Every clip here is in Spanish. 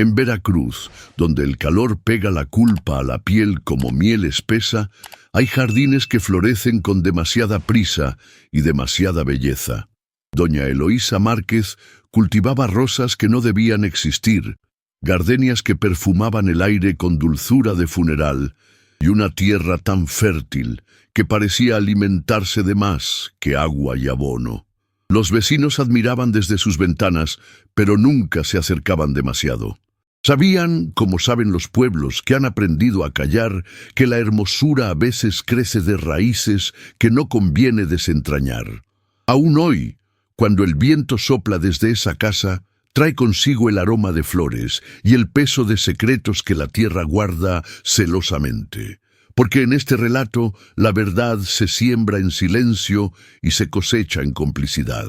En Veracruz, donde el calor pega la culpa a la piel como miel espesa, hay jardines que florecen con demasiada prisa y demasiada belleza. Doña Eloísa Márquez cultivaba rosas que no debían existir, gardenias que perfumaban el aire con dulzura de funeral, y una tierra tan fértil que parecía alimentarse de más que agua y abono. Los vecinos admiraban desde sus ventanas, pero nunca se acercaban demasiado. Sabían, como saben los pueblos que han aprendido a callar, que la hermosura a veces crece de raíces que no conviene desentrañar. Aún hoy, cuando el viento sopla desde esa casa, trae consigo el aroma de flores y el peso de secretos que la tierra guarda celosamente. Porque en este relato la verdad se siembra en silencio y se cosecha en complicidad.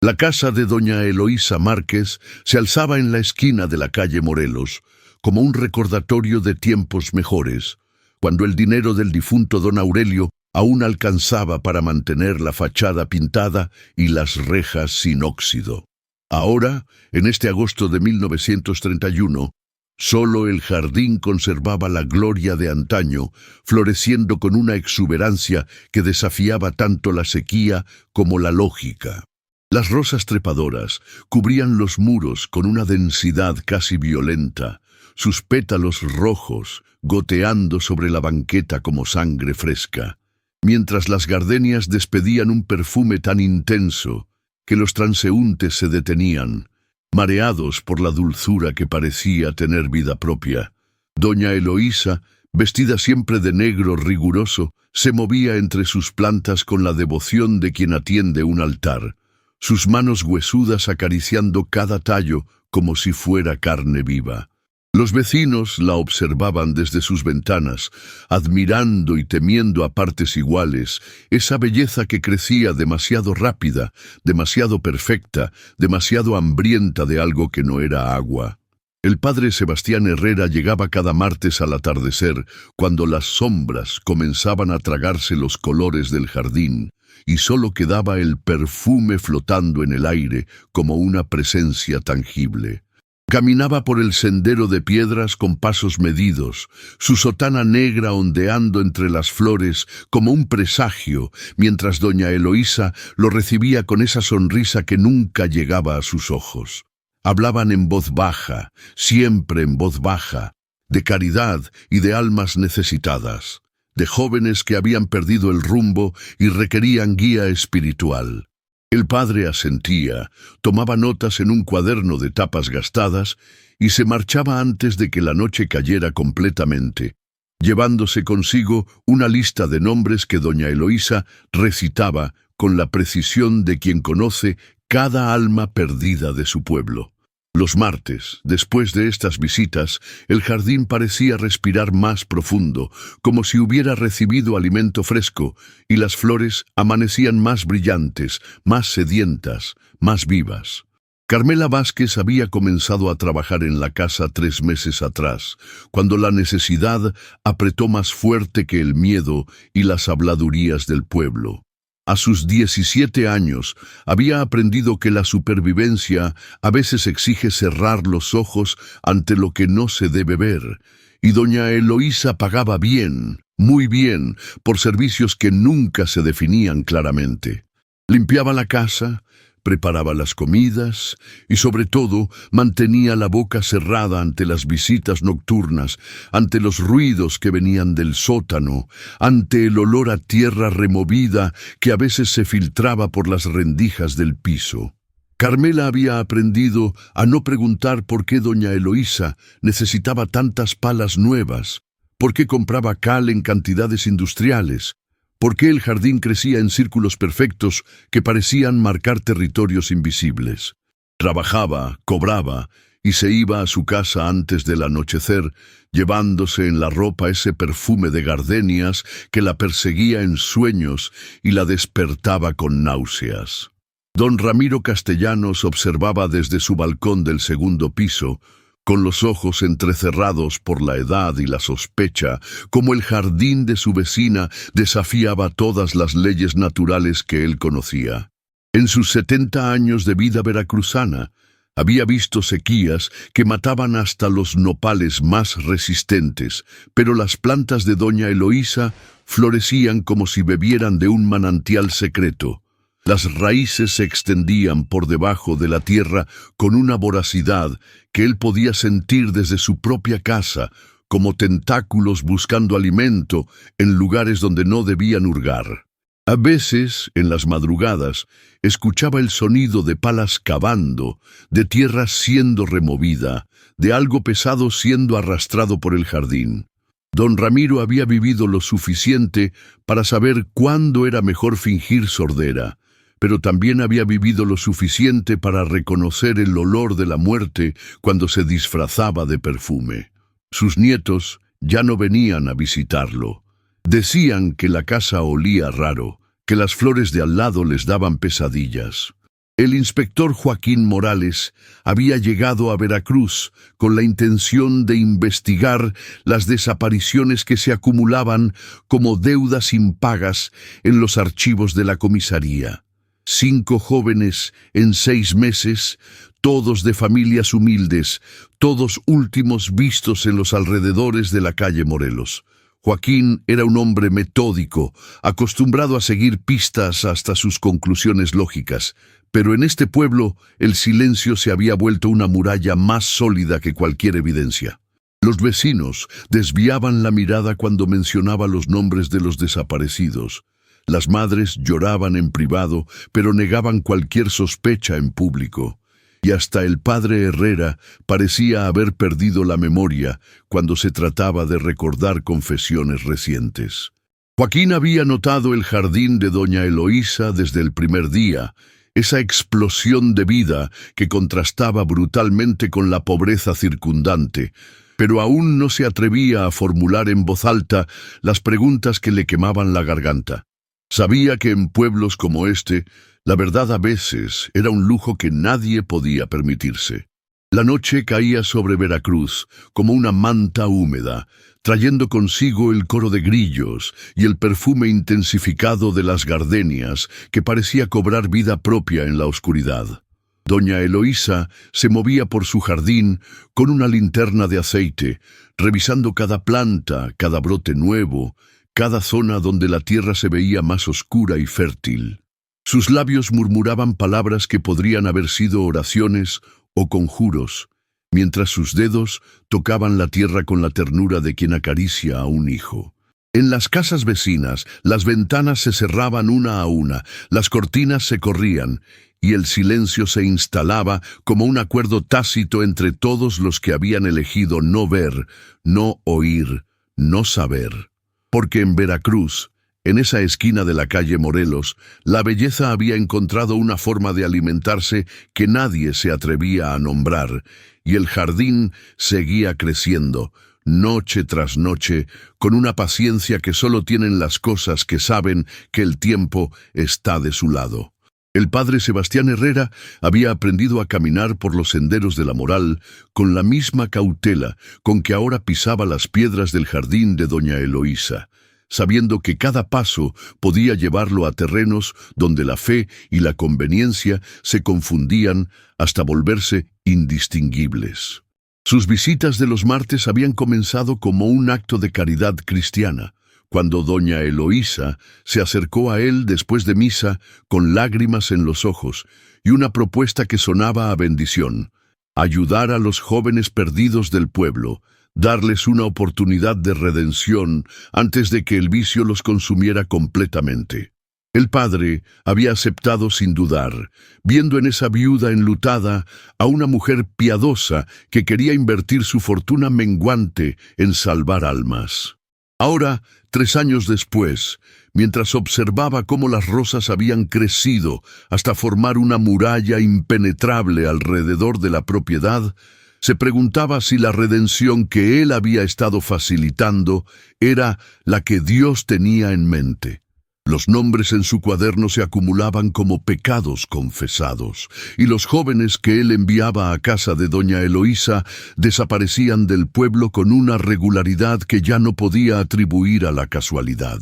La casa de doña Eloísa Márquez se alzaba en la esquina de la calle Morelos, como un recordatorio de tiempos mejores, cuando el dinero del difunto don Aurelio aún alcanzaba para mantener la fachada pintada y las rejas sin óxido. Ahora, en este agosto de 1931, solo el jardín conservaba la gloria de antaño, floreciendo con una exuberancia que desafiaba tanto la sequía como la lógica. Las rosas trepadoras cubrían los muros con una densidad casi violenta, sus pétalos rojos goteando sobre la banqueta como sangre fresca, mientras las gardenias despedían un perfume tan intenso que los transeúntes se detenían, mareados por la dulzura que parecía tener vida propia. Doña Eloísa, vestida siempre de negro riguroso, se movía entre sus plantas con la devoción de quien atiende un altar, sus manos huesudas acariciando cada tallo como si fuera carne viva. Los vecinos la observaban desde sus ventanas, admirando y temiendo a partes iguales esa belleza que crecía demasiado rápida, demasiado perfecta, demasiado hambrienta de algo que no era agua. El padre Sebastián Herrera llegaba cada martes al atardecer, cuando las sombras comenzaban a tragarse los colores del jardín, y solo quedaba el perfume flotando en el aire como una presencia tangible. Caminaba por el sendero de piedras con pasos medidos, su sotana negra ondeando entre las flores como un presagio, mientras doña Eloísa lo recibía con esa sonrisa que nunca llegaba a sus ojos. Hablaban en voz baja, siempre en voz baja, de caridad y de almas necesitadas, de jóvenes que habían perdido el rumbo y requerían guía espiritual. El padre asentía, tomaba notas en un cuaderno de tapas gastadas y se marchaba antes de que la noche cayera completamente, llevándose consigo una lista de nombres que doña Eloísa recitaba con la precisión de quien conoce cada alma perdida de su pueblo. Los martes, después de estas visitas, el jardín parecía respirar más profundo, como si hubiera recibido alimento fresco, y las flores amanecían más brillantes, más sedientas, más vivas. Carmela Vázquez había comenzado a trabajar en la casa 3 meses atrás, cuando la necesidad apretó más fuerte que el miedo y las habladurías del pueblo. A sus 17 años había aprendido que la supervivencia a veces exige cerrar los ojos ante lo que no se debe ver, y doña Eloísa pagaba bien, muy bien, por servicios que nunca se definían claramente. Limpiaba la casa, preparaba las comidas y sobre todo mantenía la boca cerrada ante las visitas nocturnas, ante los ruidos que venían del sótano, ante el olor a tierra removida que a veces se filtraba por las rendijas del piso. Carmela había aprendido a no preguntar por qué doña Eloísa necesitaba tantas palas nuevas, por qué compraba cal en cantidades industriales, por qué el jardín crecía en círculos perfectos que parecían marcar territorios invisibles. Trabajaba, cobraba y se iba a su casa antes del anochecer, llevándose en la ropa ese perfume de gardenias que la perseguía en sueños y la despertaba con náuseas. Don Ramiro Castellanos observaba desde su balcón del segundo piso, con los ojos entrecerrados por la edad y la sospecha, como el jardín de su vecina desafiaba todas las leyes naturales que él conocía. En sus 70 años de vida veracruzana, Había visto sequías que mataban hasta los nopales más resistentes, pero las plantas de doña Eloísa florecían como si bebieran de un manantial secreto. Las raíces se extendían por debajo de la tierra con una voracidad que él podía sentir desde su propia casa, como tentáculos buscando alimento en lugares donde no debían hurgar. A veces, en las madrugadas, escuchaba el sonido de palas cavando, de tierra siendo removida, de algo pesado siendo arrastrado por el jardín. Don Ramiro había vivido lo suficiente para saber cuándo era mejor fingir sordera, pero también había vivido lo suficiente para reconocer el olor de la muerte cuando se disfrazaba de perfume. Sus nietos ya no venían a visitarlo. Decían que la casa olía raro, que las flores de al lado les daban pesadillas. El inspector Joaquín Morales había llegado a Veracruz con la intención de investigar las desapariciones que se acumulaban como deudas impagas en los archivos de la comisaría. 5 jóvenes en 6 meses, todos de familias humildes, todos últimos vistos en los alrededores de la calle Morelos. Joaquín era un hombre metódico, acostumbrado a seguir pistas hasta sus conclusiones lógicas, pero en este pueblo el silencio se había vuelto una muralla más sólida que cualquier evidencia. Los vecinos desviaban la mirada cuando mencionaba los nombres de los desaparecidos. Las madres lloraban en privado, pero negaban cualquier sospecha en público. Y hasta el padre Herrera parecía haber perdido la memoria cuando se trataba de recordar confesiones recientes. Joaquín había notado el jardín de doña Eloísa desde el primer día, esa explosión de vida que contrastaba brutalmente con la pobreza circundante, pero aún no se atrevía a formular en voz alta las preguntas que le quemaban la garganta. Sabía que en pueblos como este, la verdad a veces era un lujo que nadie podía permitirse. La noche caía sobre Veracruz como una manta húmeda, trayendo consigo el coro de grillos y el perfume intensificado de las gardenias que parecía cobrar vida propia en la oscuridad. Doña Eloísa se movía por su jardín con una linterna de aceite, revisando cada planta, cada brote nuevo, cada zona donde la tierra se veía más oscura y fértil. Sus labios murmuraban palabras que podrían haber sido oraciones o conjuros, mientras sus dedos tocaban la tierra con la ternura de quien acaricia a un hijo. En las casas vecinas, las ventanas se cerraban una a una, las cortinas se corrían, y el silencio se instalaba como un acuerdo tácito entre todos los que habían elegido no ver, no oír, no saber. Porque en Veracruz, en esa esquina de la calle Morelos, la belleza había encontrado una forma de alimentarse que nadie se atrevía a nombrar, y el jardín seguía creciendo, noche tras noche, con una paciencia que solo tienen las cosas que saben que el tiempo está de su lado. El padre Sebastián Herrera había aprendido a caminar por los senderos de la moral con la misma cautela con que ahora pisaba las piedras del jardín de doña Eloísa, sabiendo que cada paso podía llevarlo a terrenos donde la fe y la conveniencia se confundían hasta volverse indistinguibles. Sus visitas de los martes habían comenzado como un acto de caridad cristiana, cuando doña Eloísa se acercó a él después de misa con lágrimas en los ojos y una propuesta que sonaba a bendición: ayudar a los jóvenes perdidos del pueblo, darles una oportunidad de redención antes de que el vicio los consumiera completamente. El padre había aceptado sin dudar, viendo en esa viuda enlutada a una mujer piadosa que quería invertir su fortuna menguante en salvar almas. Ahora, 3 años después, mientras observaba cómo las rosas habían crecido hasta formar una muralla impenetrable alrededor de la propiedad, se preguntaba si la redención que él había estado facilitando era la que Dios tenía en mente. Los nombres en su cuaderno se acumulaban como pecados confesados, y los jóvenes que él enviaba a casa de doña Eloísa desaparecían del pueblo con una regularidad que ya no podía atribuir a la casualidad.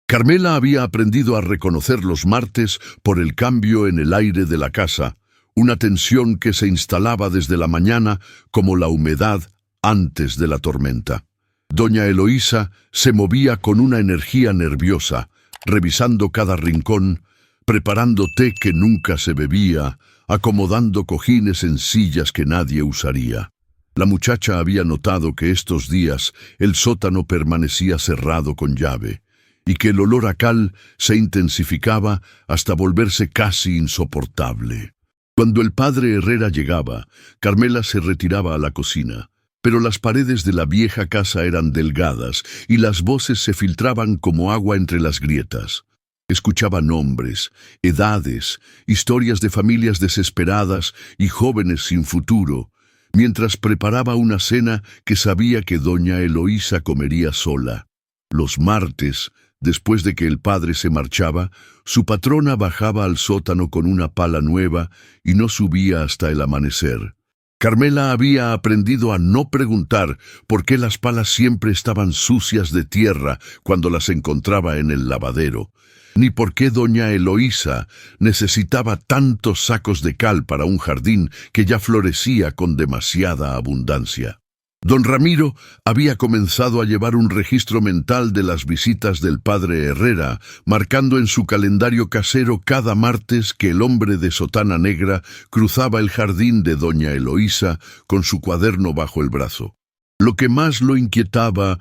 Carmela había aprendido a reconocer los martes por el cambio en el aire de la casa, una tensión que se instalaba desde la mañana como la humedad antes de la tormenta. Doña Eloísa se movía con una energía nerviosa, revisando cada rincón, preparando té que nunca se bebía, acomodando cojines en sillas que nadie usaría. La muchacha había notado que estos días el sótano permanecía cerrado con llave, y que el olor a cal se intensificaba hasta volverse casi insoportable. Cuando el padre Herrera llegaba, Carmela se retiraba a la cocina, pero las paredes de la vieja casa eran delgadas y las voces se filtraban como agua entre las grietas. Escuchaba nombres, edades, historias de familias desesperadas y jóvenes sin futuro, mientras preparaba una cena que sabía que doña Eloísa comería sola. Los martes, después de que el padre se marchaba, su patrona bajaba al sótano con una pala nueva y no subía hasta el amanecer. Carmela había aprendido a no preguntar por qué las palas siempre estaban sucias de tierra cuando las encontraba en el lavadero, ni por qué doña Eloísa necesitaba tantos sacos de cal para un jardín que ya florecía con demasiada abundancia. Don Ramiro había comenzado a llevar un registro mental de las visitas del padre Herrera, marcando en su calendario casero cada martes que el hombre de sotana negra cruzaba el jardín de doña Eloísa con su cuaderno bajo el brazo. Lo que más lo inquietaba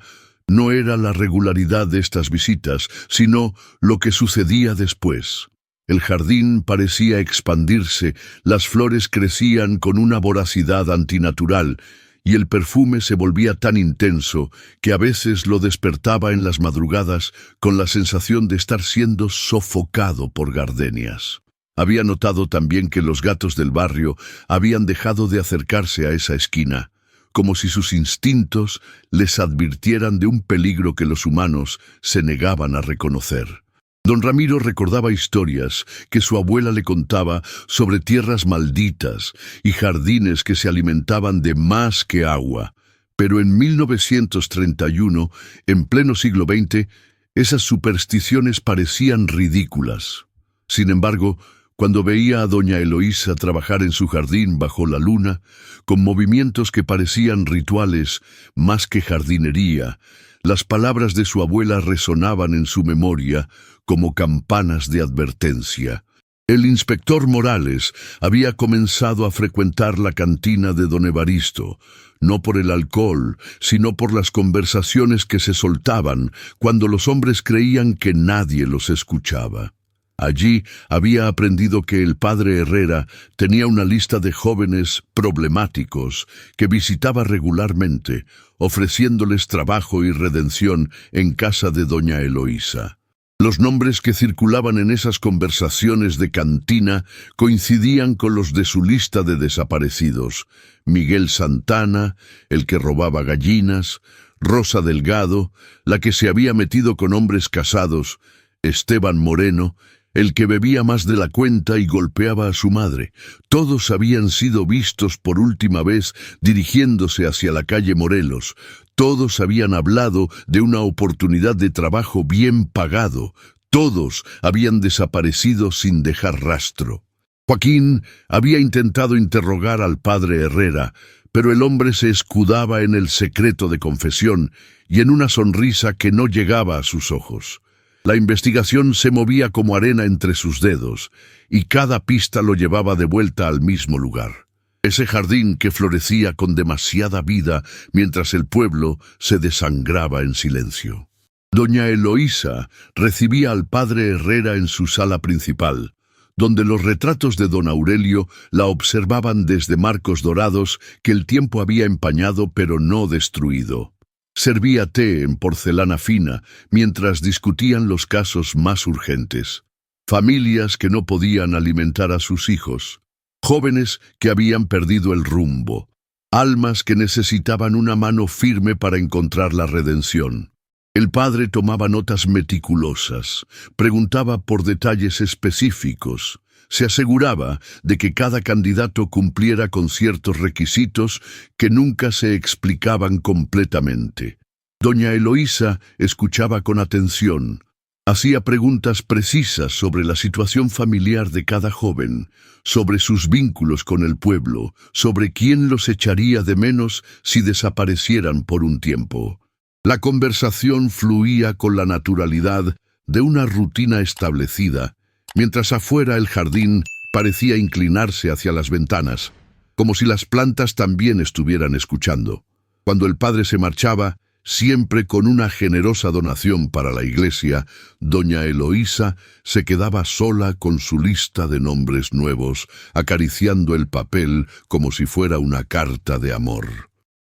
no era la regularidad de estas visitas, sino lo que sucedía después. El jardín parecía expandirse, las flores crecían con una voracidad antinatural, y el perfume se volvía tan intenso que a veces lo despertaba en las madrugadas con la sensación de estar siendo sofocado por gardenias. Había notado también que los gatos del barrio habían dejado de acercarse a esa esquina, como si sus instintos les advirtieran de un peligro que los humanos se negaban a reconocer. Don Ramiro recordaba historias que su abuela le contaba sobre tierras malditas y jardines que se alimentaban de más que agua. Pero en 1931, en pleno siglo XX, esas supersticiones parecían ridículas. Sin embargo, cuando veía a doña Eloísa trabajar en su jardín bajo la luna, con movimientos que parecían rituales más que jardinería, las palabras de su abuela resonaban en su memoria como campanas de advertencia. El inspector Morales había comenzado a frecuentar la cantina de don Evaristo, no por el alcohol, sino por las conversaciones que se soltaban cuando los hombres creían que nadie los escuchaba. Allí había aprendido que el padre Herrera tenía una lista de jóvenes problemáticos que visitaba regularmente, ofreciéndoles trabajo y redención en casa de doña Eloísa. Los nombres que circulaban en esas conversaciones de cantina coincidían con los de su lista de desaparecidos: Miguel Santana, el que robaba gallinas; Rosa Delgado, la que se había metido con hombres casados; Esteban Moreno, el que bebía más de la cuenta y golpeaba a su madre. Todos habían sido vistos por última vez dirigiéndose hacia la calle Morelos. Todos habían hablado de una oportunidad de trabajo bien pagado. Todos habían desaparecido sin dejar rastro. Joaquín había intentado interrogar al padre Herrera, pero el hombre se escudaba en el secreto de confesión y en una sonrisa que no llegaba a sus ojos. La investigación se movía como arena entre sus dedos, y cada pista lo llevaba de vuelta al mismo lugar. Ese jardín que florecía con demasiada vida mientras el pueblo se desangraba en silencio. Doña Eloísa recibía al padre Herrera en su sala principal, donde los retratos de don Aurelio la observaban desde marcos dorados que el tiempo había empañado pero no destruido. Servía té en porcelana fina mientras discutían los casos más urgentes. Familias que no podían alimentar a sus hijos, jóvenes que habían perdido el rumbo, almas que necesitaban una mano firme para encontrar la redención. El padre tomaba notas meticulosas, preguntaba por detalles específicos, se aseguraba de que cada candidato cumpliera con ciertos requisitos que nunca se explicaban completamente. Doña Eloísa escuchaba con atención, Hacía preguntas precisas sobre la situación familiar de cada joven, sobre sus vínculos con el pueblo, sobre quién los echaría de menos si desaparecieran por un tiempo. La conversación fluía con la naturalidad de una rutina establecida, mientras afuera el jardín parecía inclinarse hacia las ventanas, como si las plantas también estuvieran escuchando. Cuando el padre se marchaba, siempre con una generosa donación para la iglesia, doña Eloísa se quedaba sola con su lista de nombres nuevos, acariciando el papel como si fuera una carta de amor.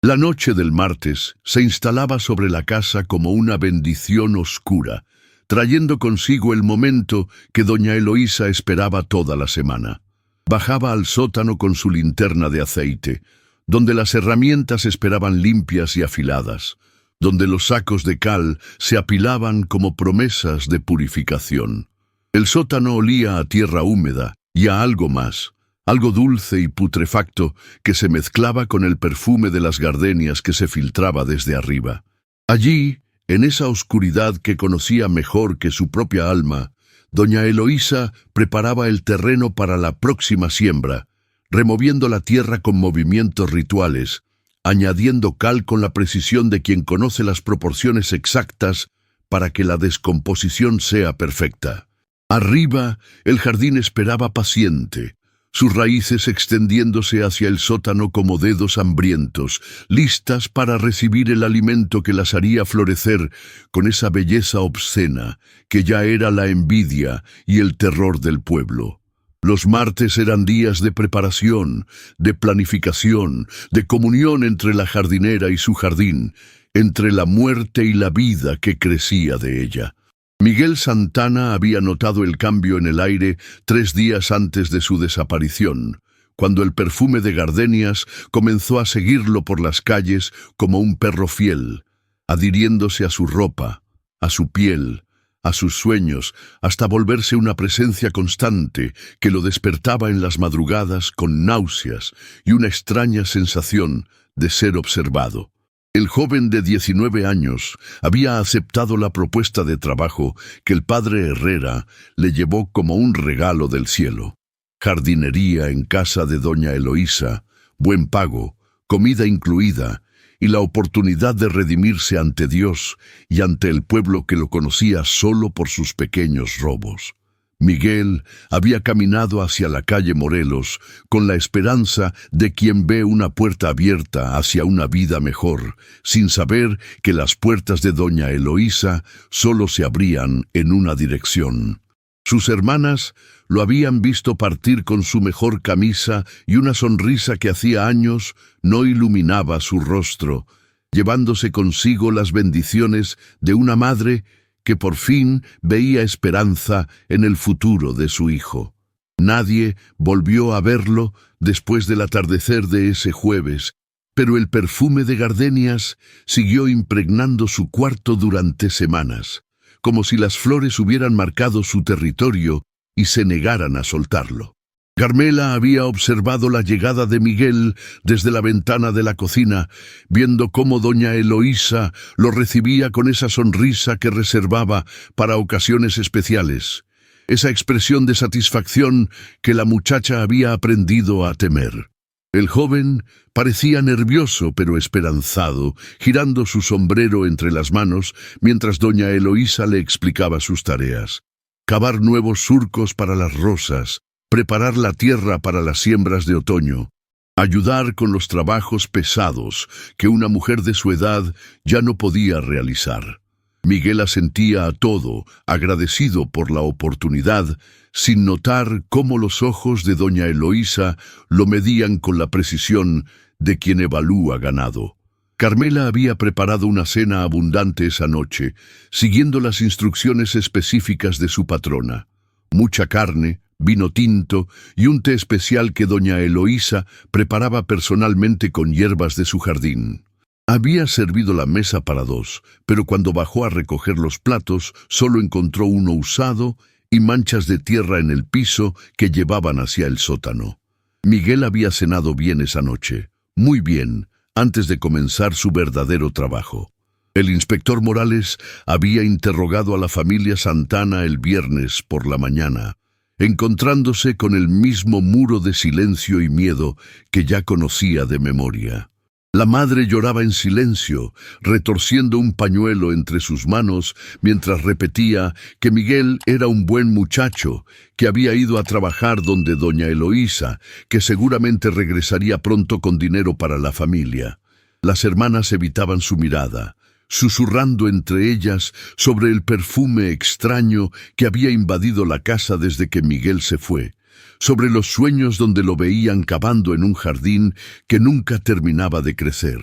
La noche del martes se instalaba sobre la casa como una bendición oscura, trayendo consigo el momento que doña Eloísa esperaba toda la semana. Bajaba al sótano con su linterna de aceite, donde las herramientas esperaban limpias y afiladas, donde los sacos de cal se apilaban como promesas de purificación. El sótano olía a tierra húmeda y a algo más, algo dulce y putrefacto que se mezclaba con el perfume de las gardenias que se filtraba desde arriba. Allí, en esa oscuridad que conocía mejor que su propia alma, doña Eloísa preparaba el terreno para la próxima siembra, removiendo la tierra con movimientos rituales, añadiendo cal con la precisión de quien conoce las proporciones exactas para que la descomposición sea perfecta. Arriba, el jardín esperaba paciente, sus raíces extendiéndose hacia el sótano como dedos hambrientos, listas para recibir el alimento que las haría florecer con esa belleza obscena que ya era la envidia y el terror del pueblo. Los martes eran días de preparación, de planificación, de comunión entre la jardinera y su jardín, entre la muerte y la vida que crecía de ella. Miguel Santana había notado el cambio en el aire 3 días antes de su desaparición, cuando el perfume de gardenias comenzó a seguirlo por las calles como un perro fiel, adhiriéndose a su ropa, a su piel, a sus sueños, hasta volverse una presencia constante que lo despertaba en las madrugadas con náuseas y una extraña sensación de ser observado. El joven de 19 años había aceptado la propuesta de trabajo que el padre Herrera le llevó como un regalo del cielo. Jardinería en casa de doña Eloísa, buen pago, comida incluida, y la oportunidad de redimirse ante Dios y ante el pueblo que lo conocía solo por sus pequeños robos. Miguel había caminado hacia la calle Morelos con la esperanza de quien ve una puerta abierta hacia una vida mejor, sin saber que las puertas de doña Eloísa solo se abrían en una dirección. Sus hermanas lo habían visto partir con su mejor camisa y una sonrisa que hacía años no iluminaba su rostro, llevándose consigo las bendiciones de una madre que por fin veía esperanza en el futuro de su hijo. Nadie volvió a verlo después del atardecer de ese jueves, pero el perfume de gardenias siguió impregnando su cuarto durante semanas, como si las flores hubieran marcado su territorio y se negaran a soltarlo. Carmela había observado la llegada de Miguel desde la ventana de la cocina, viendo cómo doña Eloísa lo recibía con esa sonrisa que reservaba para ocasiones especiales, esa expresión de satisfacción que la muchacha había aprendido a temer. El joven parecía nervioso pero esperanzado, girando su sombrero entre las manos mientras doña Eloísa le explicaba sus tareas. Cavar nuevos surcos para las rosas, preparar la tierra para las siembras de otoño, ayudar con los trabajos pesados que una mujer de su edad ya no podía realizar. Miguel asentía a todo, agradecido por la oportunidad, sin notar cómo los ojos de doña Eloísa lo medían con la precisión de quien evalúa ganado. Carmela había preparado una cena abundante esa noche, siguiendo las instrucciones específicas de su patrona. Mucha carne, vino tinto y un té especial que doña Eloísa preparaba personalmente con hierbas de su jardín. Había servido la mesa para 2, pero cuando bajó a recoger los platos, solo encontró uno usado y manchas de tierra en el piso que llevaban hacia el sótano. Miguel había cenado bien esa noche, muy bien, antes de comenzar su verdadero trabajo. El inspector Morales había interrogado a la familia Santana el viernes por la mañana, encontrándose con el mismo muro de silencio y miedo que ya conocía de memoria. La madre lloraba en silencio, retorciendo un pañuelo entre sus manos mientras repetía que Miguel era un buen muchacho, que había ido a trabajar donde doña Eloísa, que seguramente regresaría pronto con dinero para la familia. Las hermanas evitaban su mirada, susurrando entre ellas sobre el perfume extraño que había invadido la casa desde que Miguel se fue, sobre los sueños donde lo veían cavando en un jardín que nunca terminaba de crecer.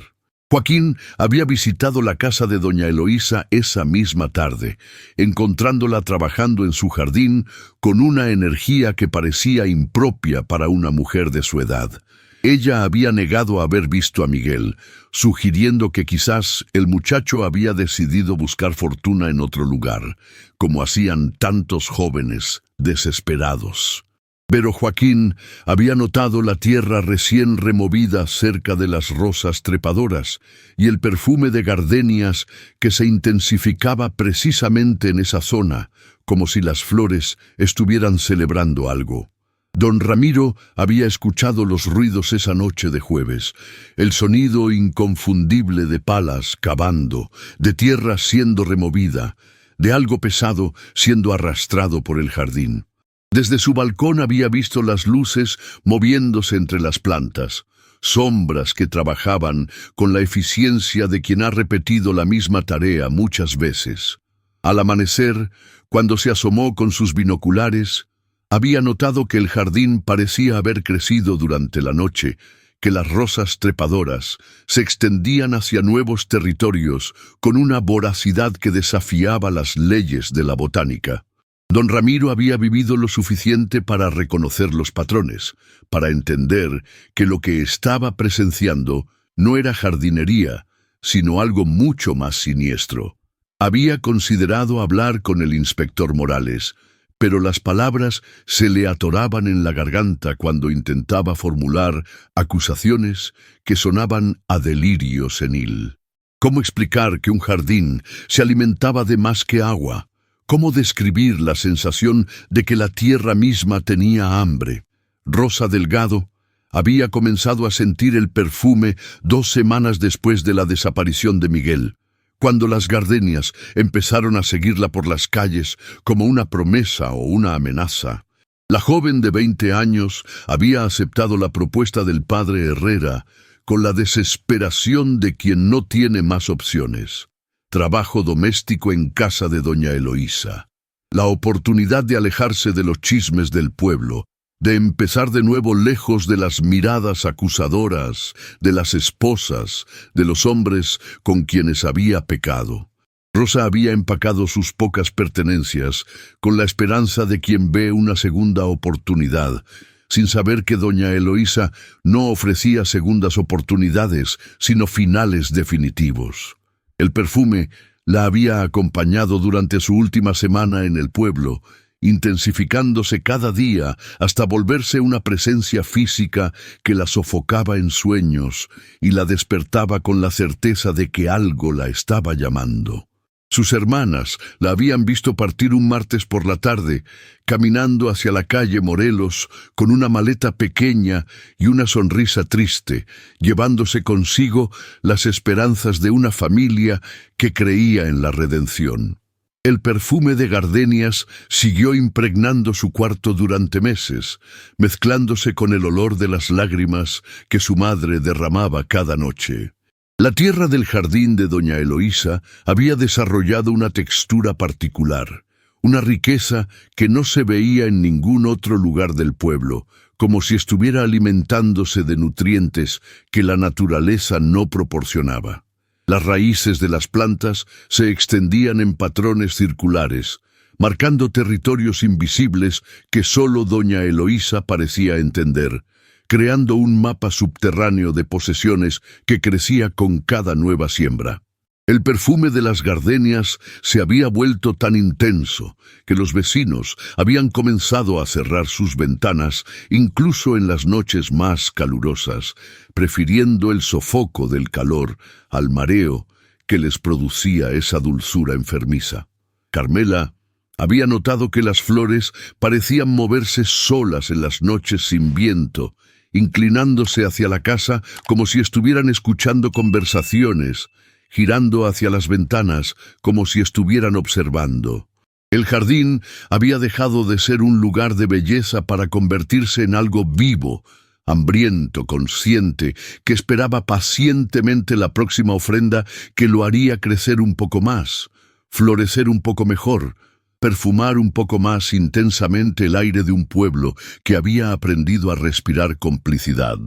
Joaquín había visitado la casa de doña Eloísa esa misma tarde, encontrándola trabajando en su jardín con una energía que parecía impropia para una mujer de su edad. Ella había negado haber visto a Miguel, sugiriendo que quizás el muchacho había decidido buscar fortuna en otro lugar, como hacían tantos jóvenes desesperados. Pero Joaquín había notado la tierra recién removida cerca de las rosas trepadoras y el perfume de gardenias que se intensificaba precisamente en esa zona, como si las flores estuvieran celebrando algo. Don Ramiro había escuchado los ruidos esa noche de jueves, el sonido inconfundible de palas cavando, de tierra siendo removida, de algo pesado siendo arrastrado por el jardín. Desde su balcón había visto las luces moviéndose entre las plantas, sombras que trabajaban con la eficiencia de quien ha repetido la misma tarea muchas veces. Al amanecer, cuando se asomó con sus binoculares, había notado que el jardín parecía haber crecido durante la noche, que las rosas trepadoras se extendían hacia nuevos territorios con una voracidad que desafiaba las leyes de la botánica. Don Ramiro había vivido lo suficiente para reconocer los patrones, para entender que lo que estaba presenciando no era jardinería, sino algo mucho más siniestro. Había considerado hablar con el inspector Morales, pero las palabras se le atoraban en la garganta cuando intentaba formular acusaciones que sonaban a delirio senil. ¿Cómo explicar que un jardín se alimentaba de más que agua? ¿Cómo describir la sensación de que la tierra misma tenía hambre? Rosa Delgado había comenzado a sentir el perfume 2 semanas después de la desaparición de Miguel, cuando las gardenias empezaron a seguirla por las calles como una promesa o una amenaza. La joven de 20 años había aceptado la propuesta del padre Herrera con la desesperación de quien no tiene más opciones. Trabajo doméstico en casa de doña Eloísa. La oportunidad de alejarse de los chismes del pueblo, de empezar de nuevo lejos de las miradas acusadoras, de las esposas, de los hombres con quienes había pecado. Rosa había empacado sus pocas pertenencias con la esperanza de quien ve una segunda oportunidad, sin saber que doña Eloísa no ofrecía segundas oportunidades, sino finales definitivos. El perfume la había acompañado durante su última semana en el pueblo, intensificándose cada día hasta volverse una presencia física que la sofocaba en sueños y la despertaba con la certeza de que algo la estaba llamando. Sus hermanas la habían visto partir un martes por la tarde, caminando hacia la calle Morelos con una maleta pequeña y una sonrisa triste, llevándose consigo las esperanzas de una familia que creía en la redención. El perfume de gardenias siguió impregnando su cuarto durante meses, mezclándose con el olor de las lágrimas que su madre derramaba cada noche. La tierra del jardín de doña Eloísa había desarrollado una textura particular, una riqueza que no se veía en ningún otro lugar del pueblo, como si estuviera alimentándose de nutrientes que la naturaleza no proporcionaba. Las raíces de las plantas se extendían en patrones circulares, marcando territorios invisibles que solo doña Eloísa parecía entender, creando un mapa subterráneo de posesiones que crecía con cada nueva siembra. El perfume de las gardenias se había vuelto tan intenso que los vecinos habían comenzado a cerrar sus ventanas incluso en las noches más calurosas, prefiriendo el sofoco del calor al mareo que les producía esa dulzura enfermiza. Carmela había notado que las flores parecían moverse solas en las noches sin viento, inclinándose hacia la casa como si estuvieran escuchando conversaciones, girando hacia las ventanas como si estuvieran observando. El jardín había dejado de ser un lugar de belleza para convertirse en algo vivo, hambriento, consciente, que esperaba pacientemente la próxima ofrenda que lo haría crecer un poco más, florecer un poco mejor, perfumar un poco más intensamente el aire de un pueblo que había aprendido a respirar complicidad.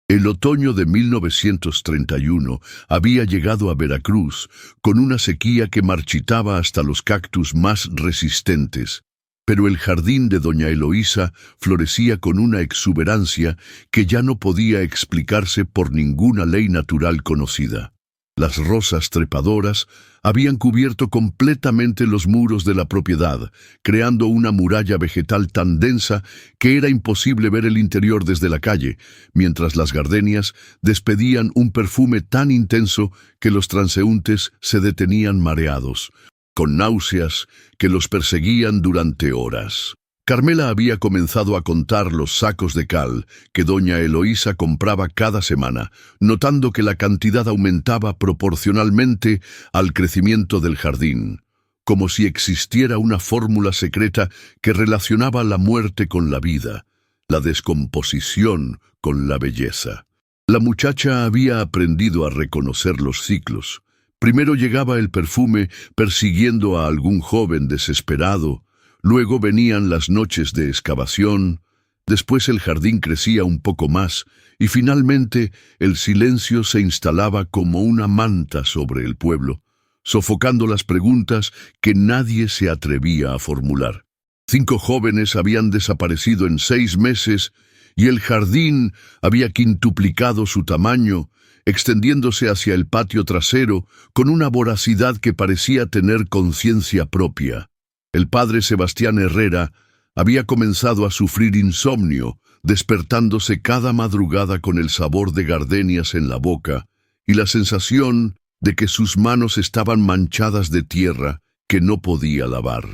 El otoño de 1931 había llegado a Veracruz con una sequía que marchitaba hasta los cactus más resistentes, pero el jardín de doña Eloísa florecía con una exuberancia que ya no podía explicarse por ninguna ley natural conocida. Las rosas trepadoras habían cubierto completamente los muros de la propiedad, creando una muralla vegetal tan densa que era imposible ver el interior desde la calle, mientras las gardenias despedían un perfume tan intenso que los transeúntes se detenían mareados, con náuseas que los perseguían durante horas. Carmela había comenzado a contar los sacos de cal que doña Eloísa compraba cada semana, notando que la cantidad aumentaba proporcionalmente al crecimiento del jardín, como si existiera una fórmula secreta que relacionaba la muerte con la vida, la descomposición con la belleza. La muchacha había aprendido a reconocer los ciclos. Primero llegaba el perfume persiguiendo a algún joven desesperado. Luego venían las noches de excavación, después el jardín crecía un poco más y finalmente el silencio se instalaba como una manta sobre el pueblo, sofocando las preguntas que nadie se atrevía a formular. 5 jóvenes habían desaparecido en 6 meses y el jardín había quintuplicado su tamaño, extendiéndose hacia el patio trasero con una voracidad que parecía tener conciencia propia. El padre Sebastián Herrera había comenzado a sufrir insomnio, despertándose cada madrugada con el sabor de gardenias en la boca y la sensación de que sus manos estaban manchadas de tierra que no podía lavar.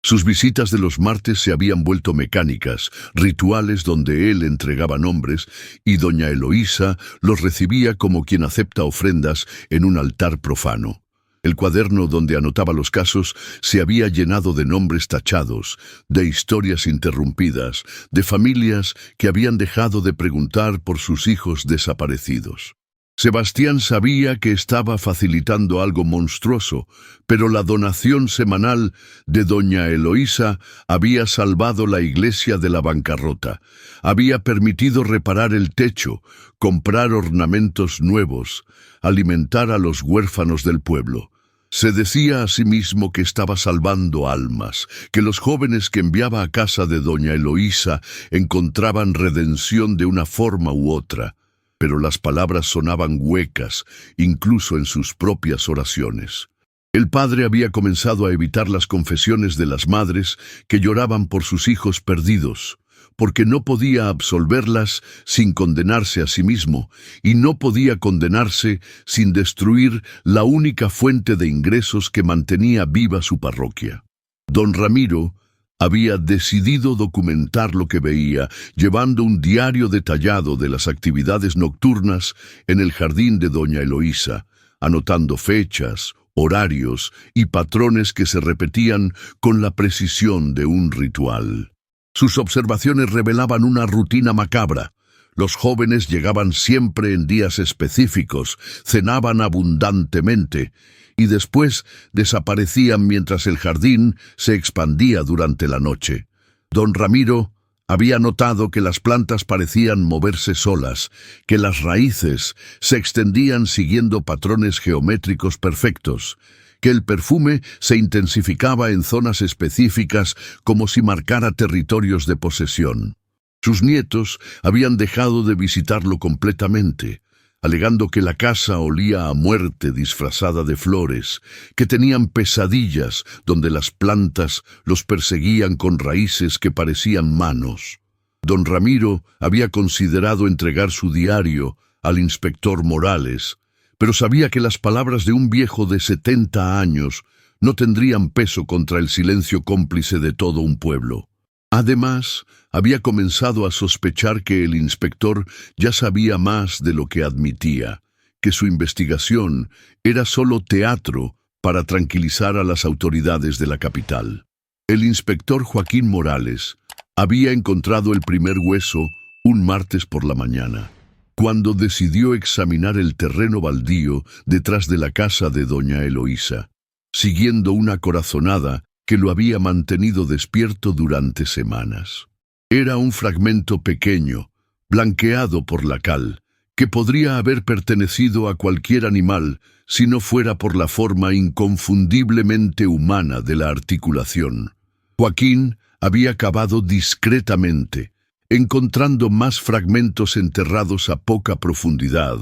Sus visitas de los martes se habían vuelto mecánicas, rituales donde él entregaba nombres y doña Eloísa los recibía como quien acepta ofrendas en un altar profano. El cuaderno donde anotaba los casos se había llenado de nombres tachados, de historias interrumpidas, de familias que habían dejado de preguntar por sus hijos desaparecidos. Sebastián sabía que estaba facilitando algo monstruoso, pero la donación semanal de doña Eloísa había salvado la iglesia de la bancarrota, había permitido reparar el techo, comprar ornamentos nuevos, alimentar a los huérfanos del pueblo. Se decía a sí mismo que estaba salvando almas, que los jóvenes que enviaba a casa de doña Eloísa encontraban redención de una forma u otra, pero las palabras sonaban huecas, incluso en sus propias oraciones. El padre había comenzado a evitar las confesiones de las madres que lloraban por sus hijos perdidos, porque no podía absolverlas sin condenarse a sí mismo, y no podía condenarse sin destruir la única fuente de ingresos que mantenía viva su parroquia. Don Ramiro había decidido documentar lo que veía, llevando un diario detallado de las actividades nocturnas en el jardín de doña Eloísa, anotando fechas, horarios y patrones que se repetían con la precisión de un ritual. Sus observaciones revelaban una rutina macabra. Los jóvenes llegaban siempre en días específicos, cenaban abundantemente y después desaparecían mientras el jardín se expandía durante la noche. Don Ramiro había notado que las plantas parecían moverse solas, que las raíces se extendían siguiendo patrones geométricos perfectos, que el perfume se intensificaba en zonas específicas como si marcara territorios de posesión. Sus nietos habían dejado de visitarlo completamente, alegando que la casa olía a muerte disfrazada de flores, que tenían pesadillas donde las plantas los perseguían con raíces que parecían manos. Don Ramiro había considerado entregar su diario al inspector Morales, pero sabía que las palabras de un viejo de 70 años no tendrían peso contra el silencio cómplice de todo un pueblo. Además, había comenzado a sospechar que el inspector ya sabía más de lo que admitía, que su investigación era solo teatro para tranquilizar a las autoridades de la capital. El inspector Joaquín Morales había encontrado el primer hueso un martes por la mañana, cuando decidió examinar el terreno baldío detrás de la casa de doña Eloísa, siguiendo una corazonada que lo había mantenido despierto durante semanas. Era un fragmento pequeño, blanqueado por la cal, que podría haber pertenecido a cualquier animal si no fuera por la forma inconfundiblemente humana de la articulación. Joaquín había cavado discretamente, encontrando más fragmentos enterrados a poca profundidad,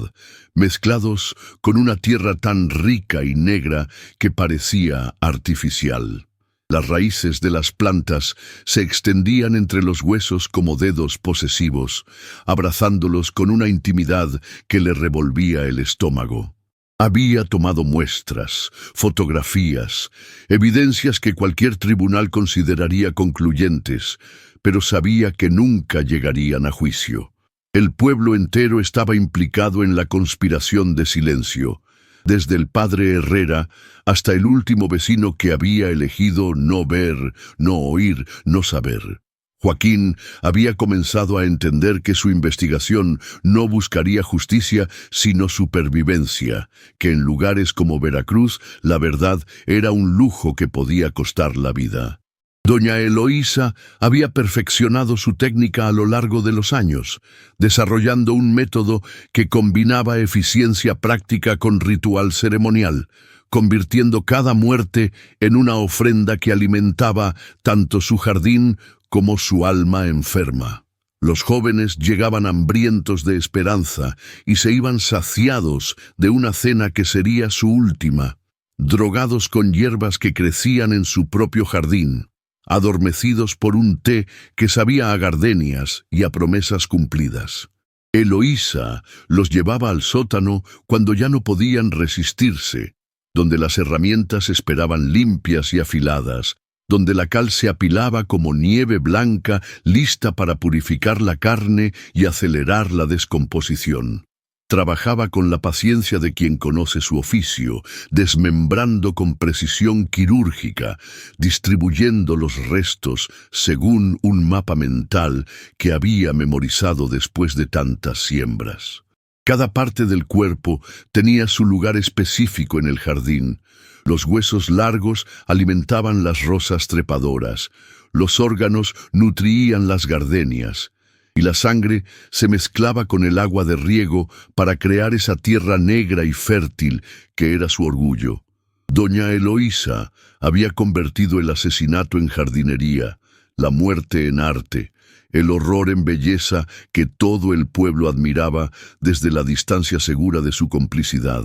mezclados con una tierra tan rica y negra que parecía artificial. Las raíces de las plantas se extendían entre los huesos como dedos posesivos, abrazándolos con una intimidad que le revolvía el estómago. Había tomado muestras, fotografías, evidencias que cualquier tribunal consideraría concluyentes, pero sabía que nunca llegarían a juicio. El pueblo entero estaba implicado en la conspiración de silencio, desde el padre Herrera hasta el último vecino que había elegido no ver, no oír, no saber. Joaquín había comenzado a entender que su investigación no buscaría justicia, sino supervivencia, que en lugares como Veracruz la verdad era un lujo que podía costar la vida. Doña Eloísa había perfeccionado su técnica a lo largo de los años, desarrollando un método que combinaba eficiencia práctica con ritual ceremonial, convirtiendo cada muerte en una ofrenda que alimentaba tanto su jardín como su alma enferma. Los jóvenes llegaban hambrientos de esperanza y se iban saciados de una cena que sería su última, drogados con hierbas que crecían en su propio jardín, adormecidos por un té que sabía a gardenias y a promesas cumplidas. Eloísa los llevaba al sótano cuando ya no podían resistirse, donde las herramientas esperaban limpias y afiladas, donde la cal se apilaba como nieve blanca lista para purificar la carne y acelerar la descomposición. Trabajaba con la paciencia de quien conoce su oficio, desmembrando con precisión quirúrgica, distribuyendo los restos según un mapa mental que había memorizado después de tantas siembras. Cada parte del cuerpo tenía su lugar específico en el jardín. Los huesos largos alimentaban las rosas trepadoras, los órganos nutrían las gardenias, y la sangre se mezclaba con el agua de riego para crear esa tierra negra y fértil que era su orgullo. Doña Eloísa había convertido el asesinato en jardinería, la muerte en arte, el horror en belleza que todo el pueblo admiraba desde la distancia segura de su complicidad.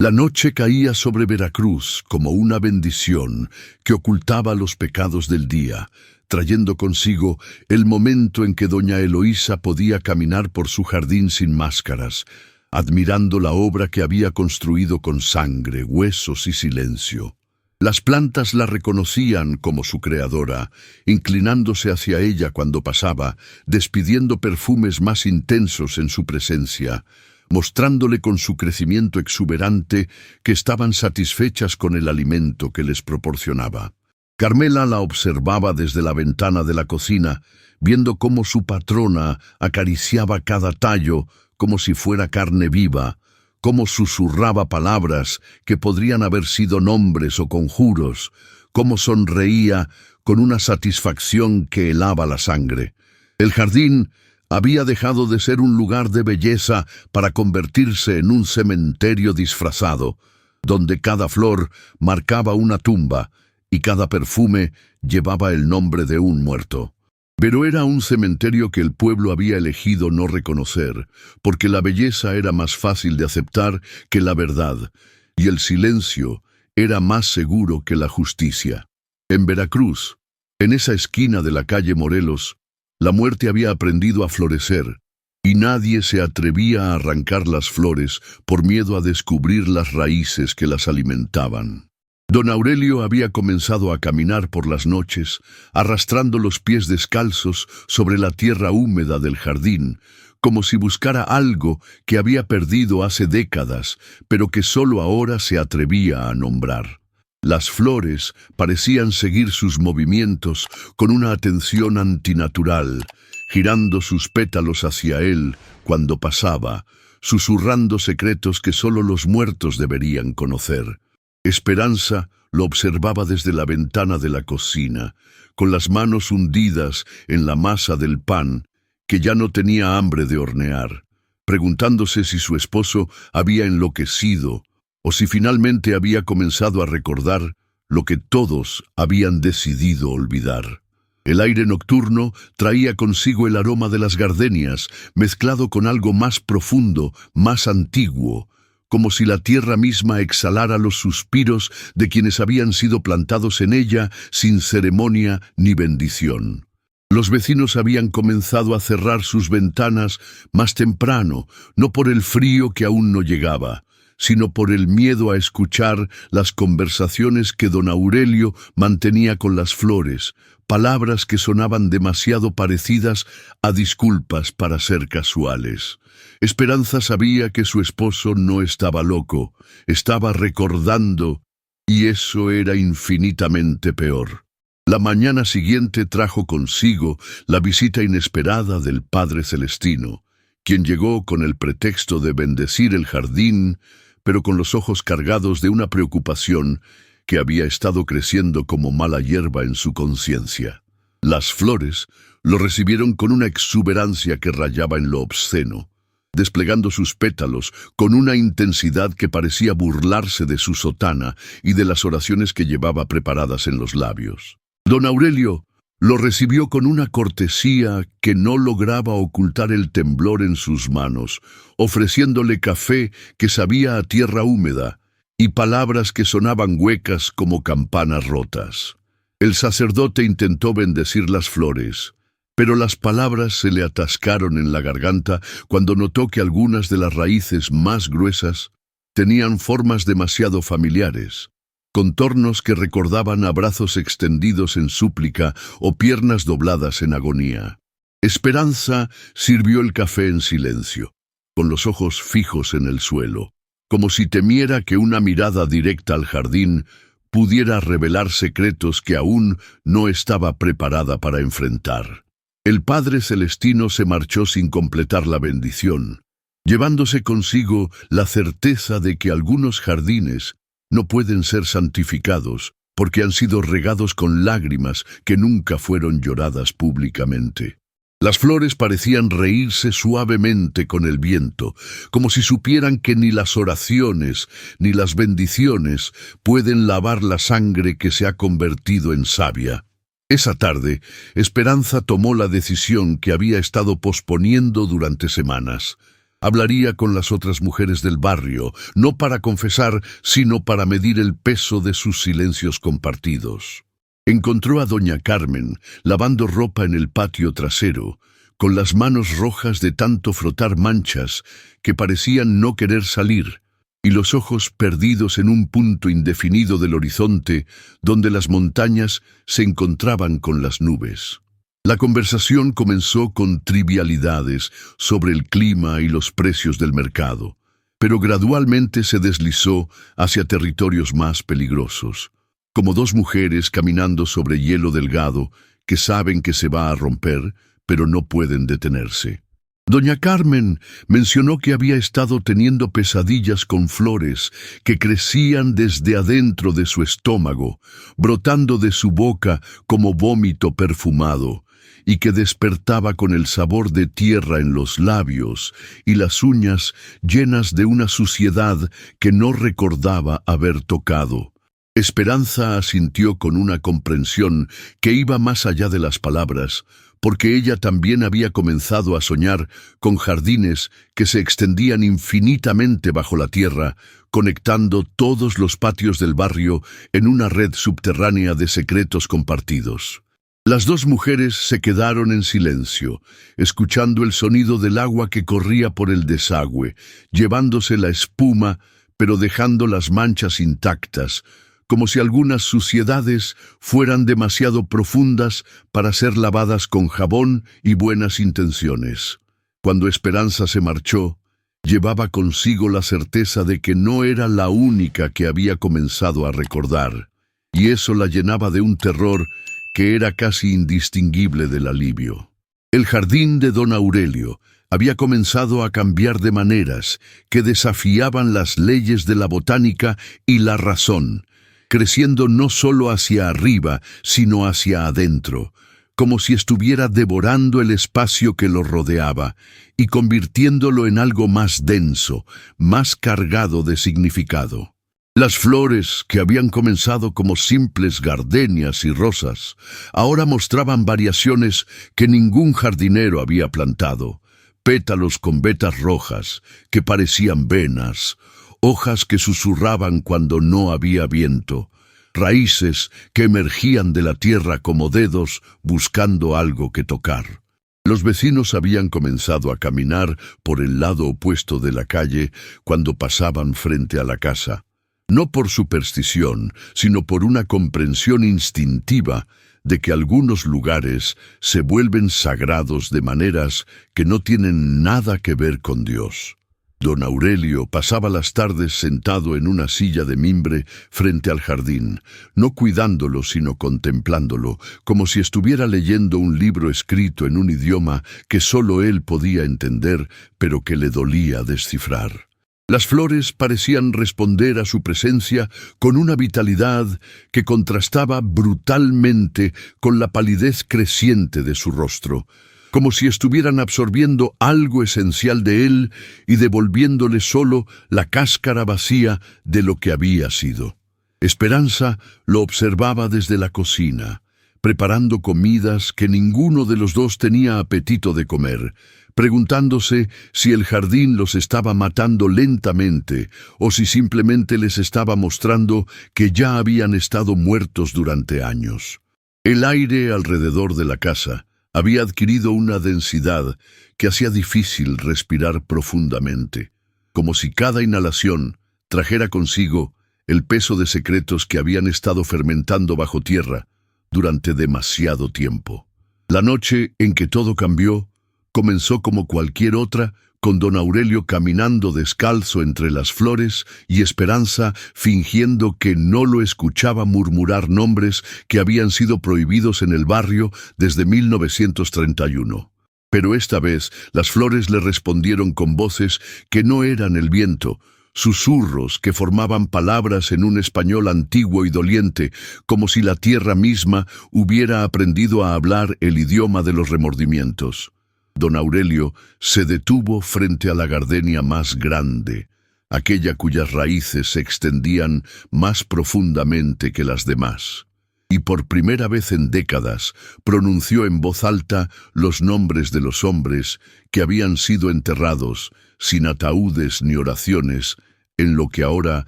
La noche caía sobre Veracruz como una bendición que ocultaba los pecados del día, trayendo consigo el momento en que doña Eloísa podía caminar por su jardín sin máscaras, admirando la obra que había construido con sangre, huesos y silencio. Las plantas la reconocían como su creadora, inclinándose hacia ella cuando pasaba, despidiendo perfumes más intensos en su presencia, mostrándole con su crecimiento exuberante que estaban satisfechas con el alimento que les proporcionaba. Carmela la observaba desde la ventana de la cocina, viendo cómo su patrona acariciaba cada tallo como si fuera carne viva, cómo susurraba palabras que podrían haber sido nombres o conjuros, cómo sonreía con una satisfacción que helaba la sangre. El jardín había dejado de ser un lugar de belleza para convertirse en un cementerio disfrazado, donde cada flor marcaba una tumba, y cada perfume llevaba el nombre de un muerto. Pero era un cementerio que el pueblo había elegido no reconocer, porque la belleza era más fácil de aceptar que la verdad, y el silencio era más seguro que la justicia. En Veracruz, en esa esquina de la calle Morelos, la muerte había aprendido a florecer, y nadie se atrevía a arrancar las flores por miedo a descubrir las raíces que las alimentaban. Don Aurelio había comenzado a caminar por las noches, arrastrando los pies descalzos sobre la tierra húmeda del jardín, como si buscara algo que había perdido hace décadas, pero que solo ahora se atrevía a nombrar. Las flores parecían seguir sus movimientos con una atención antinatural, girando sus pétalos hacia él cuando pasaba, susurrando secretos que solo los muertos deberían conocer. Esperanza lo observaba desde la ventana de la cocina, con las manos hundidas en la masa del pan, que ya no tenía hambre de hornear, preguntándose si su esposo había enloquecido o si finalmente había comenzado a recordar lo que todos habían decidido olvidar. El aire nocturno traía consigo el aroma de las gardenias, mezclado con algo más profundo, más antiguo, como si la tierra misma exhalara los suspiros de quienes habían sido plantados en ella sin ceremonia ni bendición. Los vecinos habían comenzado a cerrar sus ventanas más temprano, no por el frío que aún no llegaba, sino por el miedo a escuchar las conversaciones que don Aurelio mantenía con las flores, palabras que sonaban demasiado parecidas a disculpas para ser casuales. Esperanza sabía que su esposo no estaba loco, estaba recordando, y eso era infinitamente peor. La mañana siguiente trajo consigo la visita inesperada del Padre Celestino, quien llegó con el pretexto de bendecir el jardín, pero con los ojos cargados de una preocupación que había estado creciendo como mala hierba en su conciencia. Las flores lo recibieron con una exuberancia que rayaba en lo obsceno, desplegando sus pétalos con una intensidad que parecía burlarse de su sotana y de las oraciones que llevaba preparadas en los labios. Don Aurelio lo recibió con una cortesía que no lograba ocultar el temblor en sus manos, ofreciéndole café que sabía a tierra húmeda y palabras que sonaban huecas como campanas rotas. El sacerdote intentó bendecir las flores, pero las palabras se le atascaron en la garganta cuando notó que algunas de las raíces más gruesas tenían formas demasiado familiares, contornos que recordaban a brazos extendidos en súplica o piernas dobladas en agonía. Esperanza sirvió el café en silencio, con los ojos fijos en el suelo, como si temiera que una mirada directa al jardín pudiera revelar secretos que aún no estaba preparada para enfrentar. El Padre Celestino se marchó sin completar la bendición, llevándose consigo la certeza de que algunos jardines no pueden ser santificados porque han sido regados con lágrimas que nunca fueron lloradas públicamente. Las flores parecían reírse suavemente con el viento, como si supieran que ni las oraciones ni las bendiciones pueden lavar la sangre que se ha convertido en savia. Esa tarde, Esperanza tomó la decisión que había estado posponiendo durante semanas. Hablaría con las otras mujeres del barrio, no para confesar, sino para medir el peso de sus silencios compartidos. Encontró a doña Carmen lavando ropa en el patio trasero, con las manos rojas de tanto frotar manchas que parecían no querer salir, y los ojos perdidos en un punto indefinido del horizonte donde las montañas se encontraban con las nubes. La conversación comenzó con trivialidades sobre el clima y los precios del mercado, pero gradualmente se deslizó hacia territorios más peligrosos, como dos mujeres caminando sobre hielo delgado que saben que se va a romper, pero no pueden detenerse. Doña Carmen mencionó que había estado teniendo pesadillas con flores que crecían desde adentro de su estómago, brotando de su boca como vómito perfumado, y que despertaba con el sabor de tierra en los labios y las uñas llenas de una suciedad que no recordaba haber tocado. Esperanza asintió con una comprensión que iba más allá de las palabras, porque ella también había comenzado a soñar con jardines que se extendían infinitamente bajo la tierra, conectando todos los patios del barrio en una red subterránea de secretos compartidos. Las dos mujeres se quedaron en silencio, escuchando el sonido del agua que corría por el desagüe, llevándose la espuma, pero dejando las manchas intactas, como si algunas suciedades fueran demasiado profundas para ser lavadas con jabón y buenas intenciones. Cuando Esperanza se marchó, llevaba consigo la certeza de que no era la única que había comenzado a recordar, y eso la llenaba de un terror que era casi indistinguible del alivio. El jardín de don Aurelio había comenzado a cambiar de maneras que desafiaban las leyes de la botánica y la razón, creciendo no solo hacia arriba, sino hacia adentro, como si estuviera devorando el espacio que lo rodeaba y convirtiéndolo en algo más denso, más cargado de significado. Las flores, que habían comenzado como simples gardenias y rosas, ahora mostraban variaciones que ningún jardinero había plantado. Pétalos con vetas rojas, que parecían venas, hojas que susurraban cuando no había viento, raíces que emergían de la tierra como dedos buscando algo que tocar. Los vecinos habían comenzado a caminar por el lado opuesto de la calle cuando pasaban frente a la casa. No por superstición, sino por una comprensión instintiva de que algunos lugares se vuelven sagrados de maneras que no tienen nada que ver con Dios. Don Aurelio pasaba las tardes sentado en una silla de mimbre frente al jardín, no cuidándolo sino contemplándolo, como si estuviera leyendo un libro escrito en un idioma que solo él podía entender, pero que le dolía descifrar. Las flores parecían responder a su presencia con una vitalidad que contrastaba brutalmente con la palidez creciente de su rostro, como si estuvieran absorbiendo algo esencial de él y devolviéndole solo la cáscara vacía de lo que había sido. Esperanza lo observaba desde la cocina, preparando comidas que ninguno de los dos tenía apetito de comer, preguntándose si el jardín los estaba matando lentamente o si simplemente les estaba mostrando que ya habían estado muertos durante años. El aire alrededor de la casa había adquirido una densidad que hacía difícil respirar profundamente, como si cada inhalación trajera consigo el peso de secretos que habían estado fermentando bajo tierra durante demasiado tiempo. La noche en que todo cambió comenzó como cualquier otra, con don Aurelio caminando descalzo entre las flores y Esperanza fingiendo que no lo escuchaba murmurar nombres que habían sido prohibidos en el barrio desde 1931. Pero esta vez las flores le respondieron con voces que no eran el viento, susurros que formaban palabras en un español antiguo y doliente, como si la tierra misma hubiera aprendido a hablar el idioma de los remordimientos. Don Aurelio se detuvo frente a la gardenia más grande, aquella cuyas raíces se extendían más profundamente que las demás, y por primera vez en décadas pronunció en voz alta los nombres de los hombres que habían sido enterrados, sin ataúdes ni oraciones, en lo que ahora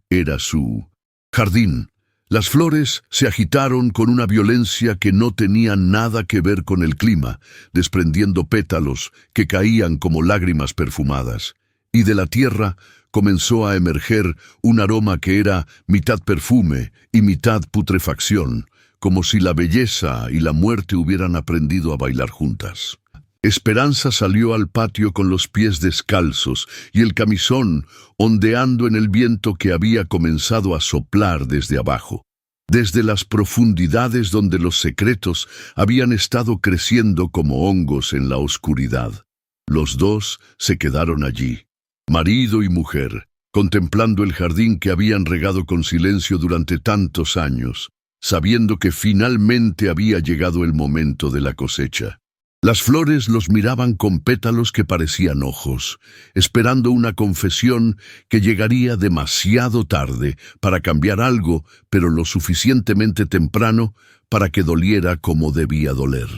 era su jardín. Las flores se agitaron con una violencia que no tenía nada que ver con el clima, desprendiendo pétalos que caían como lágrimas perfumadas, y de la tierra comenzó a emerger un aroma que era mitad perfume y mitad putrefacción, como si la belleza y la muerte hubieran aprendido a bailar juntas. Esperanza salió al patio con los pies descalzos y el camisón ondeando en el viento que había comenzado a soplar desde abajo, desde las profundidades donde los secretos habían estado creciendo como hongos en la oscuridad. Los dos se quedaron allí, marido y mujer, contemplando el jardín que habían regado con silencio durante tantos años, sabiendo que finalmente había llegado el momento de la cosecha. Las flores los miraban con pétalos que parecían ojos, esperando una confesión que llegaría demasiado tarde para cambiar algo, pero lo suficientemente temprano para que doliera como debía doler.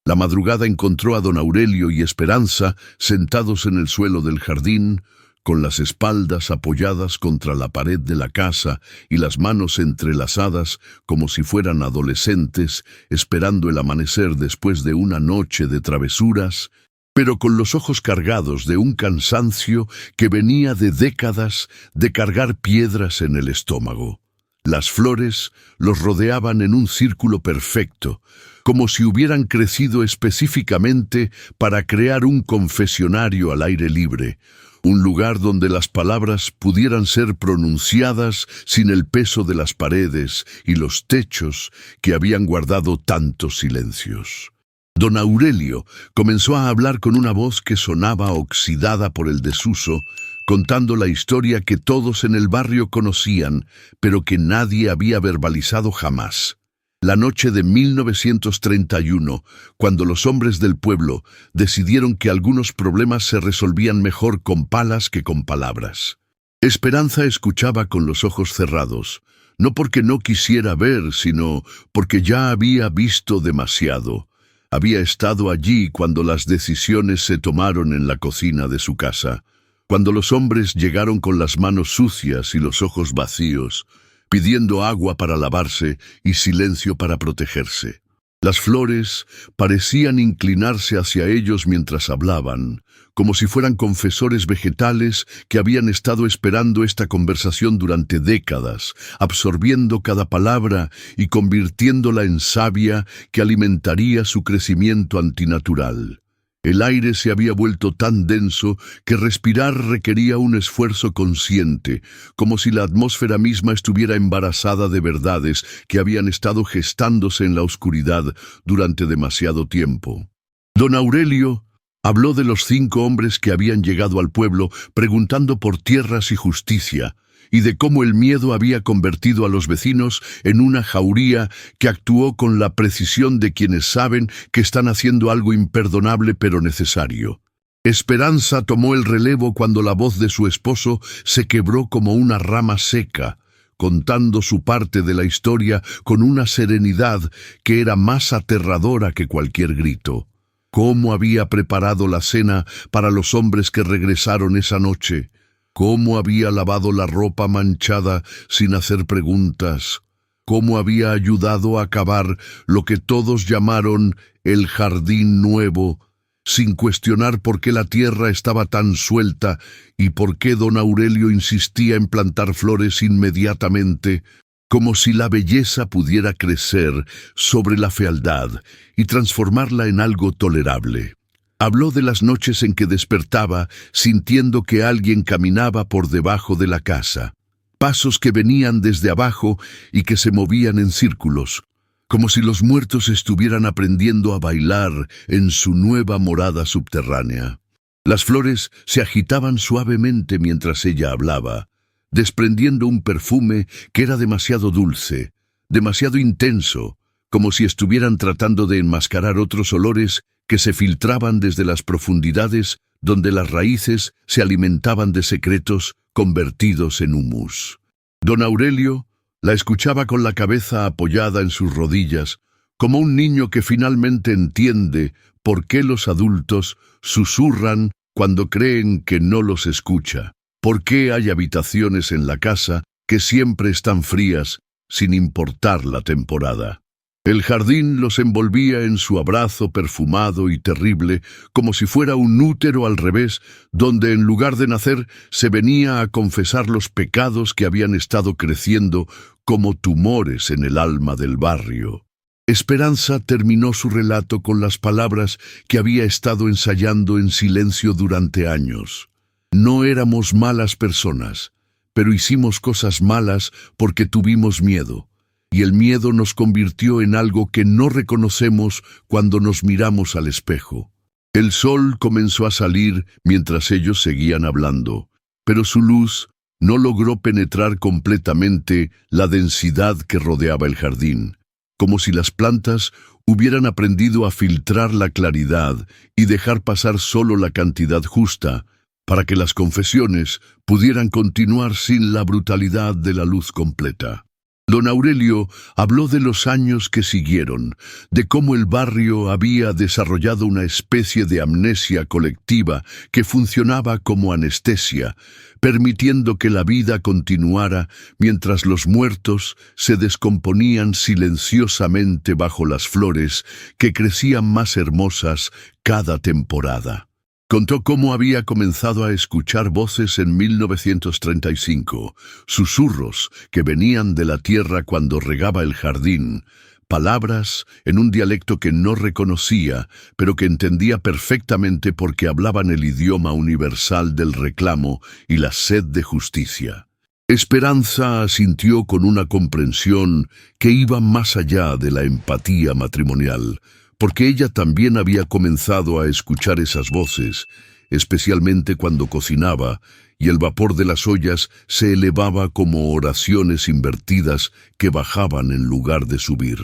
La madrugada encontró a don Aurelio y Esperanza sentados en el suelo del jardín, con las espaldas apoyadas contra la pared de la casa y las manos entrelazadas como si fueran adolescentes, esperando el amanecer después de una noche de travesuras, pero con los ojos cargados de un cansancio que venía de décadas de cargar piedras en el estómago. Las flores los rodeaban en un círculo perfecto, como si hubieran crecido específicamente para crear un confesionario al aire libre, un lugar donde las palabras pudieran ser pronunciadas sin el peso de las paredes y los techos que habían guardado tantos silencios. Don Aurelio comenzó a hablar con una voz que sonaba oxidada por el desuso, contando la historia que todos en el barrio conocían, pero que nadie había verbalizado jamás. La noche de 1931, cuando los hombres del pueblo decidieron que algunos problemas se resolvían mejor con palas que con palabras. Esperanza escuchaba con los ojos cerrados, no porque no quisiera ver, sino porque ya había visto demasiado. Había estado allí cuando las decisiones se tomaron en la cocina de su casa, cuando los hombres llegaron con las manos sucias y los ojos vacíos, pidiendo agua para lavarse y silencio para protegerse. Las flores parecían inclinarse hacia ellos mientras hablaban, como si fueran confesores vegetales que habían estado esperando esta conversación durante décadas, absorbiendo cada palabra y convirtiéndola en savia que alimentaría su crecimiento antinatural. El aire se había vuelto tan denso que respirar requería un esfuerzo consciente, como si la atmósfera misma estuviera embarazada de verdades que habían estado gestándose en la oscuridad durante demasiado tiempo. Don Aurelio habló de los 5 hombres que habían llegado al pueblo preguntando por tierras y justicia, y de cómo el miedo había convertido a los vecinos en una jauría que actuó con la precisión de quienes saben que están haciendo algo imperdonable pero necesario. Esperanza tomó el relevo cuando la voz de su esposo se quebró como una rama seca, contando su parte de la historia con una serenidad que era más aterradora que cualquier grito. Cómo había preparado la cena para los hombres que regresaron esa noche, cómo había lavado la ropa manchada sin hacer preguntas, cómo había ayudado a acabar lo que todos llamaron el jardín nuevo, sin cuestionar por qué la tierra estaba tan suelta y por qué don Aurelio insistía en plantar flores inmediatamente, como si la belleza pudiera crecer sobre la fealdad y transformarla en algo tolerable. Habló de las noches en que despertaba sintiendo que alguien caminaba por debajo de la casa, pasos que venían desde abajo y que se movían en círculos, como si los muertos estuvieran aprendiendo a bailar en su nueva morada subterránea. Las flores se agitaban suavemente mientras ella hablaba, desprendiendo un perfume que era demasiado dulce, demasiado intenso, como si estuvieran tratando de enmascarar otros olores que se filtraban desde las profundidades donde las raíces se alimentaban de secretos convertidos en humus. Don Aurelio la escuchaba con la cabeza apoyada en sus rodillas, como un niño que finalmente entiende por qué los adultos susurran cuando creen que no los escucha, por qué hay habitaciones en la casa que siempre están frías sin importar la temporada. El jardín los envolvía en su abrazo perfumado y terrible, como si fuera un útero al revés, donde en lugar de nacer se venía a confesar los pecados que habían estado creciendo como tumores en el alma del barrio. Esperanza terminó su relato con las palabras que había estado ensayando en silencio durante años. No éramos malas personas, pero hicimos cosas malas porque tuvimos miedo. Y el miedo nos convirtió en algo que no reconocemos cuando nos miramos al espejo. El sol comenzó a salir mientras ellos seguían hablando, pero su luz no logró penetrar completamente la densidad que rodeaba el jardín, como si las plantas hubieran aprendido a filtrar la claridad y dejar pasar solo la cantidad justa, para que las confesiones pudieran continuar sin la brutalidad de la luz completa. Don Aurelio habló de los años que siguieron, de cómo el barrio había desarrollado una especie de amnesia colectiva que funcionaba como anestesia, permitiendo que la vida continuara mientras los muertos se descomponían silenciosamente bajo las flores que crecían más hermosas cada temporada. Contó cómo había comenzado a escuchar voces en 1935, susurros que venían de la tierra cuando regaba el jardín, palabras en un dialecto que no reconocía, pero que entendía perfectamente porque hablaban el idioma universal del reclamo y la sed de justicia. Esperanza asintió con una comprensión que iba más allá de la empatía matrimonial, porque ella también había comenzado a escuchar esas voces, especialmente cuando cocinaba, y el vapor de las ollas se elevaba como oraciones invertidas que bajaban en lugar de subir.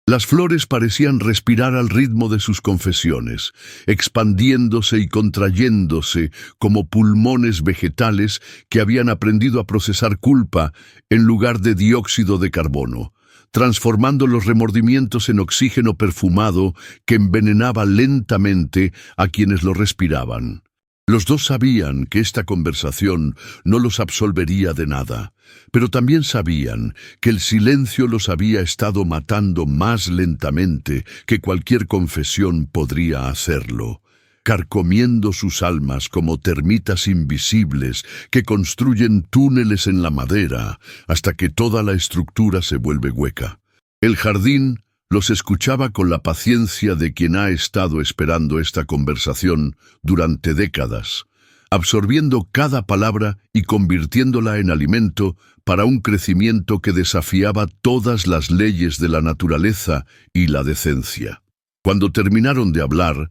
Las flores parecían respirar al ritmo de sus confesiones, expandiéndose y contrayéndose como pulmones vegetales que habían aprendido a procesar culpa en lugar de dióxido de carbono, transformando los remordimientos en oxígeno perfumado que envenenaba lentamente a quienes lo respiraban. Los dos sabían que esta conversación no los absolvería de nada, pero también sabían que el silencio los había estado matando más lentamente que cualquier confesión podría hacerlo, carcomiendo sus almas como termitas invisibles que construyen túneles en la madera hasta que toda la estructura se vuelve hueca. El jardín los escuchaba con la paciencia de quien ha estado esperando esta conversación durante décadas, absorbiendo cada palabra y convirtiéndola en alimento para un crecimiento que desafiaba todas las leyes de la naturaleza y la decencia. Cuando terminaron de hablar,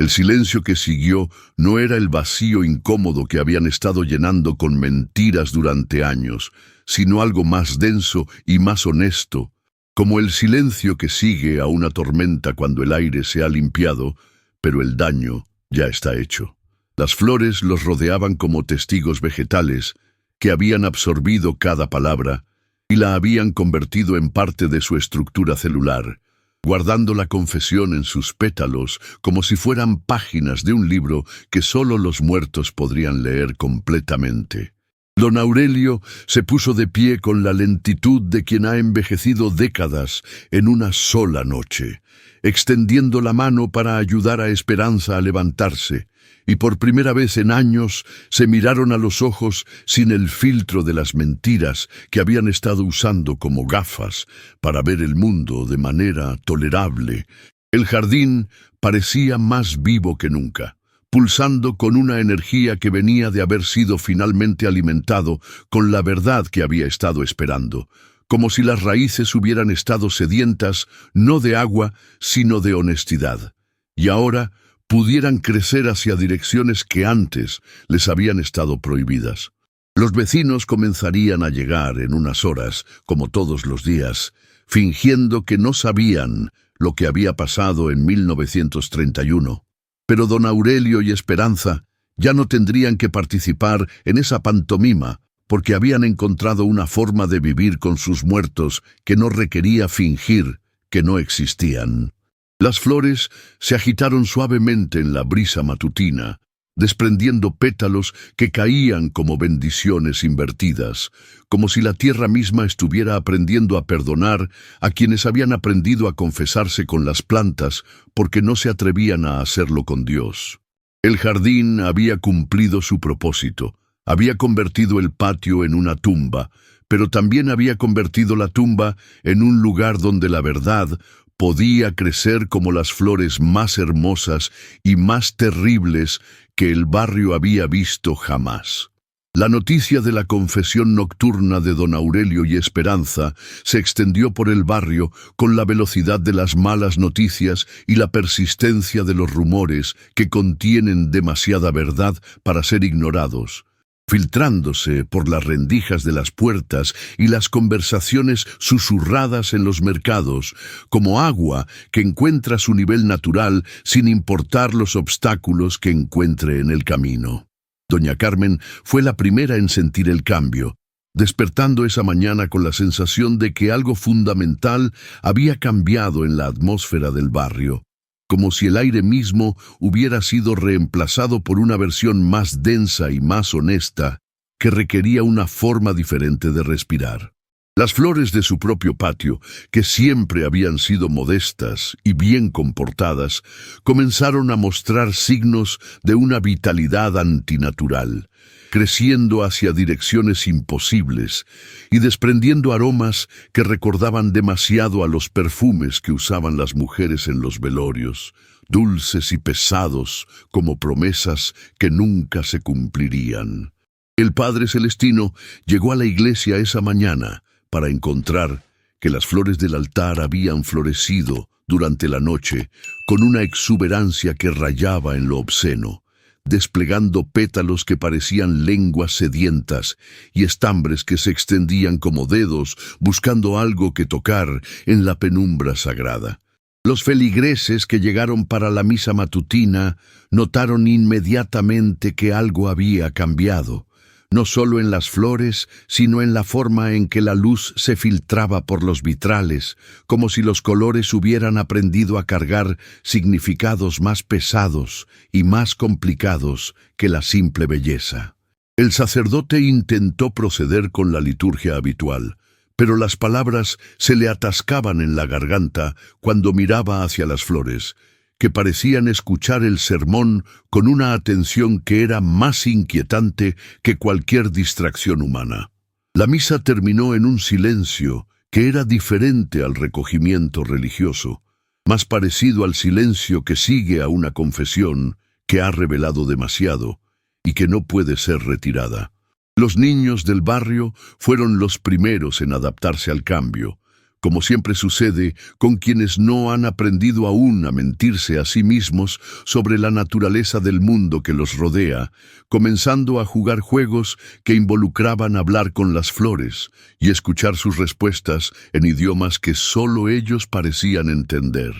el silencio que siguió no era el vacío incómodo que habían estado llenando con mentiras durante años, sino algo más denso y más honesto, como el silencio que sigue a una tormenta cuando el aire se ha limpiado, pero el daño ya está hecho. Las flores los rodeaban como testigos vegetales que habían absorbido cada palabra y la habían convertido en parte de su estructura celular, guardando la confesión en sus pétalos como si fueran páginas de un libro que solo los muertos podrían leer completamente. Don Aurelio se puso de pie con la lentitud de quien ha envejecido décadas en una sola noche, extendiendo la mano para ayudar a Esperanza a levantarse, y por primera vez en años se miraron a los ojos sin el filtro de las mentiras que habían estado usando como gafas para ver el mundo de manera tolerable. El jardín parecía más vivo que nunca, pulsando con una energía que venía de haber sido finalmente alimentado con la verdad que había estado esperando, como si las raíces hubieran estado sedientas no de agua, sino de honestidad, y ahora pudieran crecer hacia direcciones que antes les habían estado prohibidas. Los vecinos comenzarían a llegar en unas horas, como todos los días, fingiendo que no sabían lo que había pasado en 1931. Pero don Aurelio y Esperanza ya no tendrían que participar en esa pantomima, porque habían encontrado una forma de vivir con sus muertos que no requería fingir que no existían. Las flores se agitaron suavemente en la brisa matutina, desprendiendo pétalos que caían como bendiciones invertidas, como si la tierra misma estuviera aprendiendo a perdonar a quienes habían aprendido a confesarse con las plantas porque no se atrevían a hacerlo con Dios. El jardín había cumplido su propósito, había convertido el patio en una tumba, pero también había convertido la tumba en un lugar donde la verdad podía crecer como las flores más hermosas y más terribles que el barrio había visto jamás. La noticia de la confesión nocturna de don Aurelio y Esperanza se extendió por el barrio con la velocidad de las malas noticias y la persistencia de los rumores que contienen demasiada verdad para ser ignorados, filtrándose por las rendijas de las puertas y las conversaciones susurradas en los mercados, como agua que encuentra su nivel natural sin importar los obstáculos que encuentre en el camino. Doña Carmen fue la primera en sentir el cambio. despertando esa mañana con la sensación de que algo fundamental había cambiado en la atmósfera del barrio, como si el aire mismo hubiera sido reemplazado por una versión más densa y más honesta, que requería una forma diferente de respirar. Las flores de su propio patio, que siempre habían sido modestas y bien comportadas, comenzaron a mostrar signos de una vitalidad antinatural, creciendo hacia direcciones imposibles y desprendiendo aromas que recordaban demasiado a los perfumes que usaban las mujeres en los velorios, dulces y pesados como promesas que nunca se cumplirían. El Padre Celestino llegó a la iglesia esa mañana para encontrar que las flores del altar habían florecido durante la noche con una exuberancia que rayaba en lo obsceno, desplegando pétalos que parecían lenguas sedientas y estambres que se extendían como dedos buscando algo que tocar en la penumbra sagrada. Los feligreses que llegaron para la misa matutina notaron inmediatamente que algo había cambiado, no solo en las flores, sino en la forma en que la luz se filtraba por los vitrales, como si los colores hubieran aprendido a cargar significados más pesados y más complicados que la simple belleza. El sacerdote intentó proceder con la liturgia habitual, pero las palabras se le atascaban en la garganta cuando miraba hacia las flores, que parecían escuchar el sermón con una atención que era más inquietante que cualquier distracción humana. La misa terminó en un silencio que era diferente al recogimiento religioso, más parecido al silencio que sigue a una confesión que ha revelado demasiado y que no puede ser retirada. Los niños del barrio fueron los primeros en adaptarse al cambio, como siempre sucede con quienes no han aprendido aún a mentirse a sí mismos sobre la naturaleza del mundo que los rodea, comenzando a jugar juegos que involucraban hablar con las flores y escuchar sus respuestas en idiomas que solo ellos parecían entender.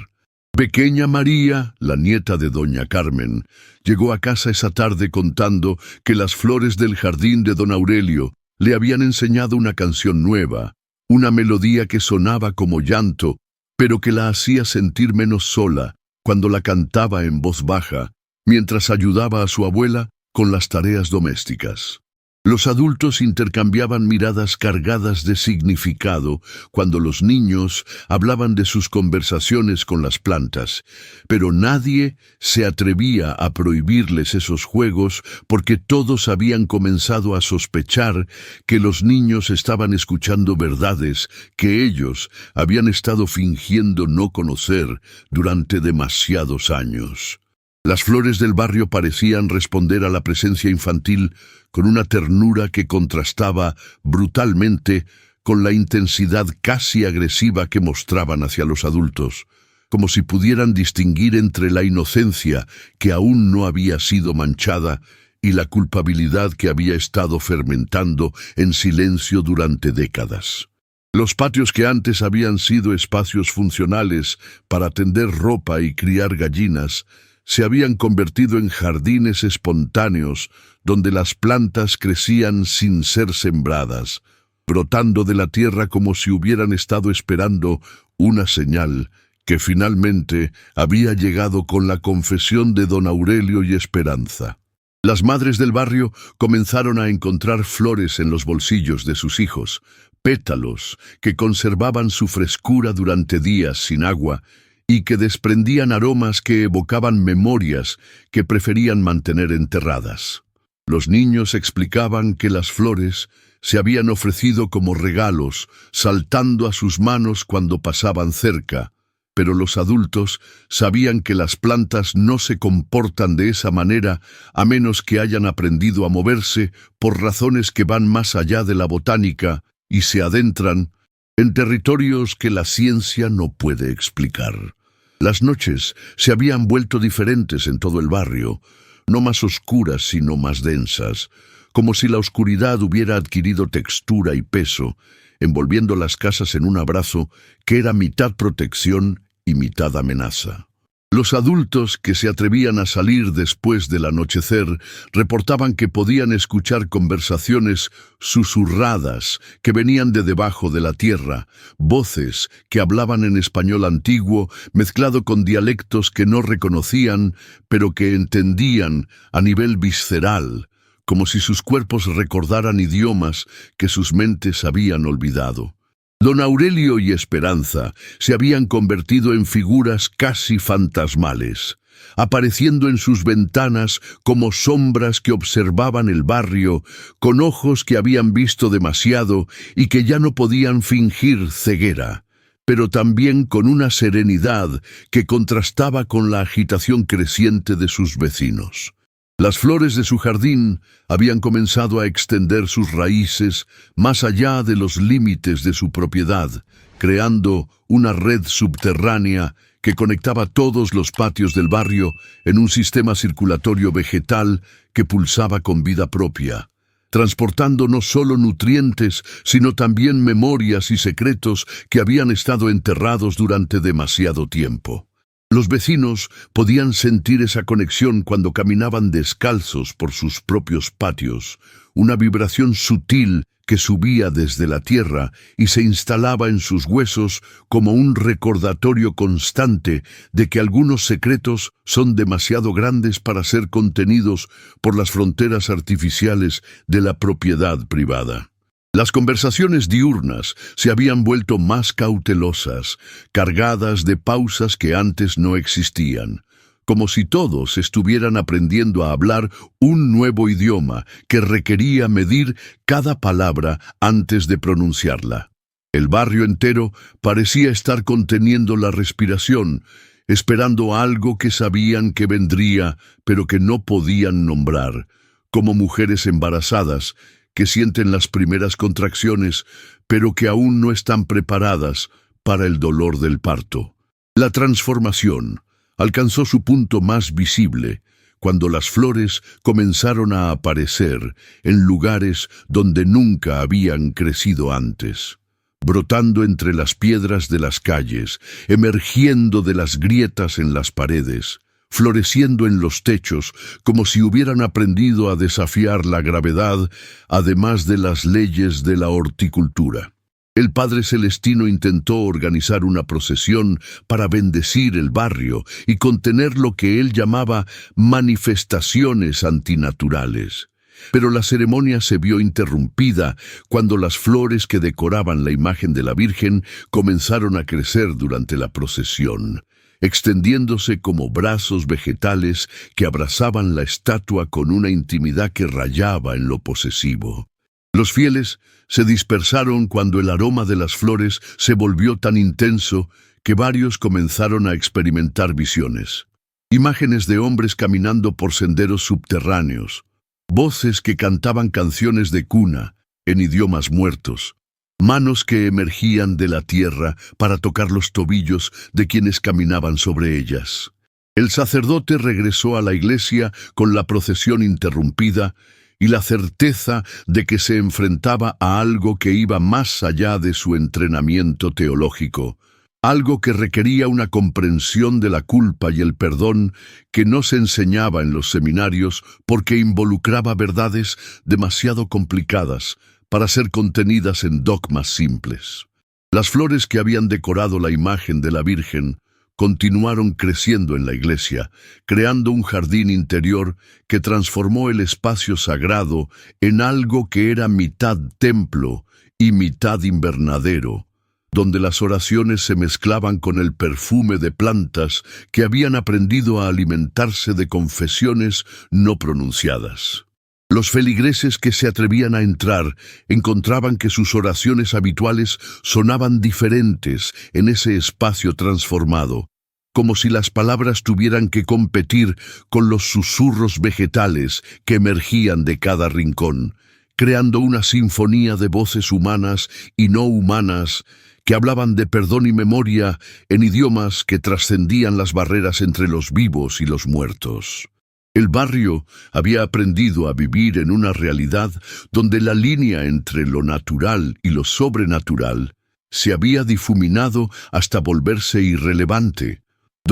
Pequeña María, la nieta de doña Carmen, llegó a casa esa tarde contando que las flores del jardín de don Aurelio le habían enseñado una canción nueva, una melodía que sonaba como llanto, pero que la hacía sentir menos sola cuando la cantaba en voz baja, mientras ayudaba a su abuela con las tareas domésticas. Los adultos intercambiaban miradas cargadas de significado cuando los niños hablaban de sus conversaciones con las plantas, pero nadie se atrevía a prohibirles esos juegos porque todos habían comenzado a sospechar que los niños estaban escuchando verdades que ellos habían estado fingiendo no conocer durante demasiados años. Las flores del barrio parecían responder a la presencia infantil con una ternura que contrastaba brutalmente con la intensidad casi agresiva que mostraban hacia los adultos, como si pudieran distinguir entre la inocencia que aún no había sido manchada y la culpabilidad que había estado fermentando en silencio durante décadas. Los patios que antes habían sido espacios funcionales para tender ropa y criar gallinas se habían convertido en jardines espontáneos donde las plantas crecían sin ser sembradas, brotando de la tierra como si hubieran estado esperando una señal que finalmente había llegado con la confesión de don Aurelio y Esperanza. Las madres del barrio comenzaron a encontrar flores en los bolsillos de sus hijos, pétalos que conservaban su frescura durante días sin agua y que desprendían aromas que evocaban memorias que preferían mantener enterradas. Los niños explicaban que las flores se habían ofrecido como regalos, saltando a sus manos cuando pasaban cerca, pero los adultos sabían que las plantas no se comportan de esa manera a menos que hayan aprendido a moverse por razones que van más allá de la botánica y se adentran en territorios que la ciencia no puede explicar. Las noches se habían vuelto diferentes en todo el barrio, no más oscuras sino más densas, como si la oscuridad hubiera adquirido textura y peso, envolviendo las casas en un abrazo que era mitad protección y mitad amenaza. Los adultos que se atrevían a salir después del anochecer reportaban que podían escuchar conversaciones susurradas que venían de debajo de la tierra, voces que hablaban en español antiguo mezclado con dialectos que no reconocían, pero que entendían a nivel visceral, como si sus cuerpos recordaran idiomas que sus mentes habían olvidado. Don Aurelio y Esperanza se habían convertido en figuras casi fantasmales, apareciendo en sus ventanas como sombras que observaban el barrio con ojos que habían visto demasiado y que ya no podían fingir ceguera, pero también con una serenidad que contrastaba con la agitación creciente de sus vecinos. Las flores de su jardín habían comenzado a extender sus raíces más allá de los límites de su propiedad, creando una red subterránea que conectaba todos los patios del barrio en un sistema circulatorio vegetal que pulsaba con vida propia, transportando no solo nutrientes, sino también memorias y secretos que habían estado enterrados durante demasiado tiempo. Los vecinos podían sentir esa conexión cuando caminaban descalzos por sus propios patios, una vibración sutil que subía desde la tierra y se instalaba en sus huesos como un recordatorio constante de que algunos secretos son demasiado grandes para ser contenidos por las fronteras artificiales de la propiedad privada. Las conversaciones diurnas se habían vuelto más cautelosas, cargadas de pausas que antes no existían, como si todos estuvieran aprendiendo a hablar un nuevo idioma que requería medir cada palabra antes de pronunciarla. El barrio entero parecía estar conteniendo la respiración, esperando algo que sabían que vendría, pero que no podían nombrar, como mujeres embarazadas que sienten las primeras contracciones, pero que aún no están preparadas para el dolor del parto. La transformación alcanzó su punto más visible cuando las flores comenzaron a aparecer en lugares donde nunca habían crecido antes, brotando entre las piedras de las calles, emergiendo de las grietas en las paredes, floreciendo en los techos como si hubieran aprendido a desafiar la gravedad, además de las leyes de la horticultura. El Padre Celestino intentó organizar una procesión para bendecir el barrio y contener lo que él llamaba manifestaciones antinaturales. Pero la ceremonia se vio interrumpida cuando las flores que decoraban la imagen de la Virgen comenzaron a crecer durante la procesión, extendiéndose como brazos vegetales que abrazaban la estatua con una intimidad que rayaba en lo posesivo. Los fieles se dispersaron cuando el aroma de las flores se volvió tan intenso que varios comenzaron a experimentar visiones. Imágenes de hombres caminando por senderos subterráneos, voces que cantaban canciones de cuna en idiomas muertos, manos que emergían de la tierra para tocar los tobillos de quienes caminaban sobre ellas. El sacerdote regresó a la iglesia con la procesión interrumpida y la certeza de que se enfrentaba a algo que iba más allá de su entrenamiento teológico, algo que requería una comprensión de la culpa y el perdón que no se enseñaba en los seminarios porque involucraba verdades demasiado complicadas para ser contenidas en dogmas simples. Las flores que habían decorado la imagen de la Virgen continuaron creciendo en la iglesia, creando un jardín interior que transformó el espacio sagrado en algo que era mitad templo y mitad invernadero, donde las oraciones se mezclaban con el perfume de plantas que habían aprendido a alimentarse de confesiones no pronunciadas. Los feligreses que se atrevían a entrar encontraban que sus oraciones habituales sonaban diferentes en ese espacio transformado, como si las palabras tuvieran que competir con los susurros vegetales que emergían de cada rincón, creando una sinfonía de voces humanas y no humanas que hablaban de perdón y memoria en idiomas que trascendían las barreras entre los vivos y los muertos. El barrio había aprendido a vivir en una realidad donde la línea entre lo natural y lo sobrenatural se había difuminado hasta volverse irrelevante,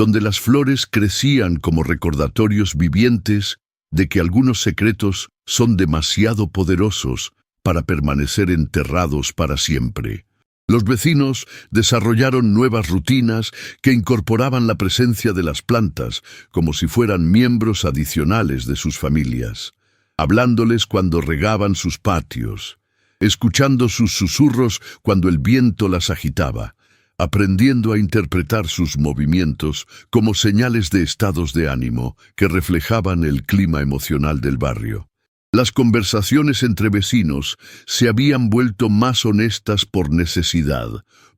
donde las flores crecían como recordatorios vivientes de que algunos secretos son demasiado poderosos para permanecer enterrados para siempre. Los vecinos desarrollaron nuevas rutinas que incorporaban la presencia de las plantas como si fueran miembros adicionales de sus familias, hablándoles cuando regaban sus patios, escuchando sus susurros cuando el viento las agitaba, aprendiendo a interpretar sus movimientos como señales de estados de ánimo que reflejaban el clima emocional del barrio. Las conversaciones entre vecinos se habían vuelto más honestas por necesidad,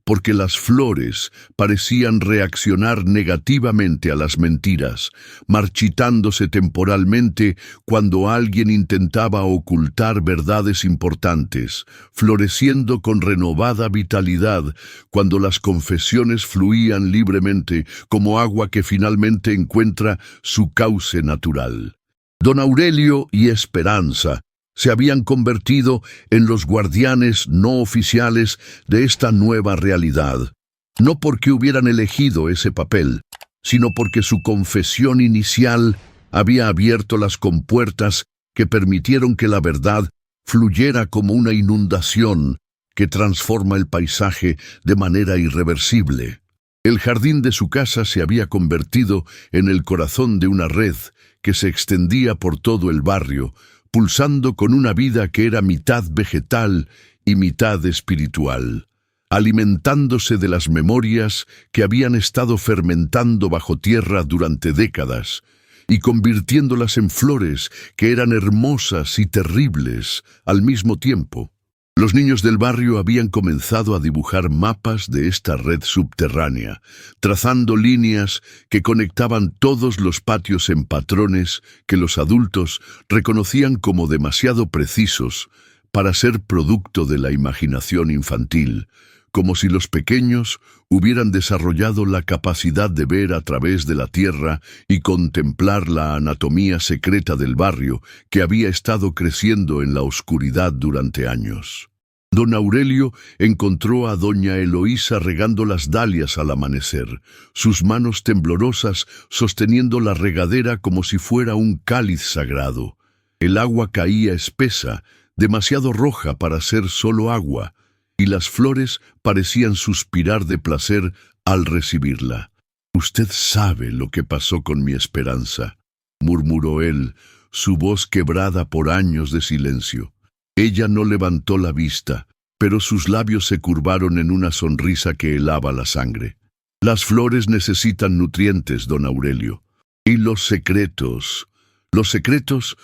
porque las flores parecían reaccionar negativamente a las mentiras, marchitándose temporalmente cuando alguien intentaba ocultar verdades importantes, floreciendo con renovada vitalidad cuando las confesiones fluían libremente como agua que finalmente encuentra su cauce natural. Don Aurelio y Esperanza se habían convertido en los guardianes no oficiales de esta nueva realidad, no porque hubieran elegido ese papel, sino porque su confesión inicial había abierto las compuertas que permitieron que la verdad fluyera como una inundación que transforma el paisaje de manera irreversible. El jardín de su casa se había convertido en el corazón de una red que se extendía por todo el barrio, pulsando con una vida que era mitad vegetal y mitad espiritual, alimentándose de las memorias que habían estado fermentando bajo tierra durante décadas y convirtiéndolas en flores que eran hermosas y terribles al mismo tiempo. Los niños del barrio habían comenzado a dibujar mapas de esta red subterránea, trazando líneas que conectaban todos los patios en patrones que los adultos reconocían como demasiado precisos para ser producto de la imaginación infantil, como si los pequeños hubieran desarrollado la capacidad de ver a través de la tierra y contemplar la anatomía secreta del barrio que había estado creciendo en la oscuridad durante años. Don Aurelio encontró a doña Eloísa regando las dalias al amanecer, sus manos temblorosas sosteniendo la regadera como si fuera un cáliz sagrado. El agua caía espesa, demasiado roja para ser solo agua, y las flores parecían suspirar de placer al recibirla. «Usted sabe lo que pasó con mi Esperanza», murmuró él, su voz quebrada por años de silencio. Ella no levantó la vista, pero sus labios se curvaron en una sonrisa que helaba la sangre. «Las flores necesitan nutrientes, don Aurelio. Y los secretos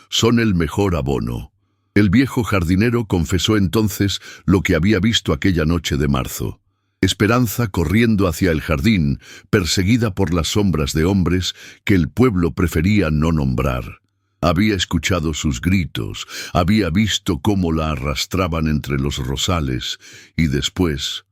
son el mejor abono». El viejo jardinero confesó entonces lo que había visto aquella noche de marzo. Esperanza corriendo hacia el jardín, perseguida por las sombras de hombres que el pueblo prefería no nombrar. Había escuchado sus gritos, había visto cómo la arrastraban entre los rosales, y después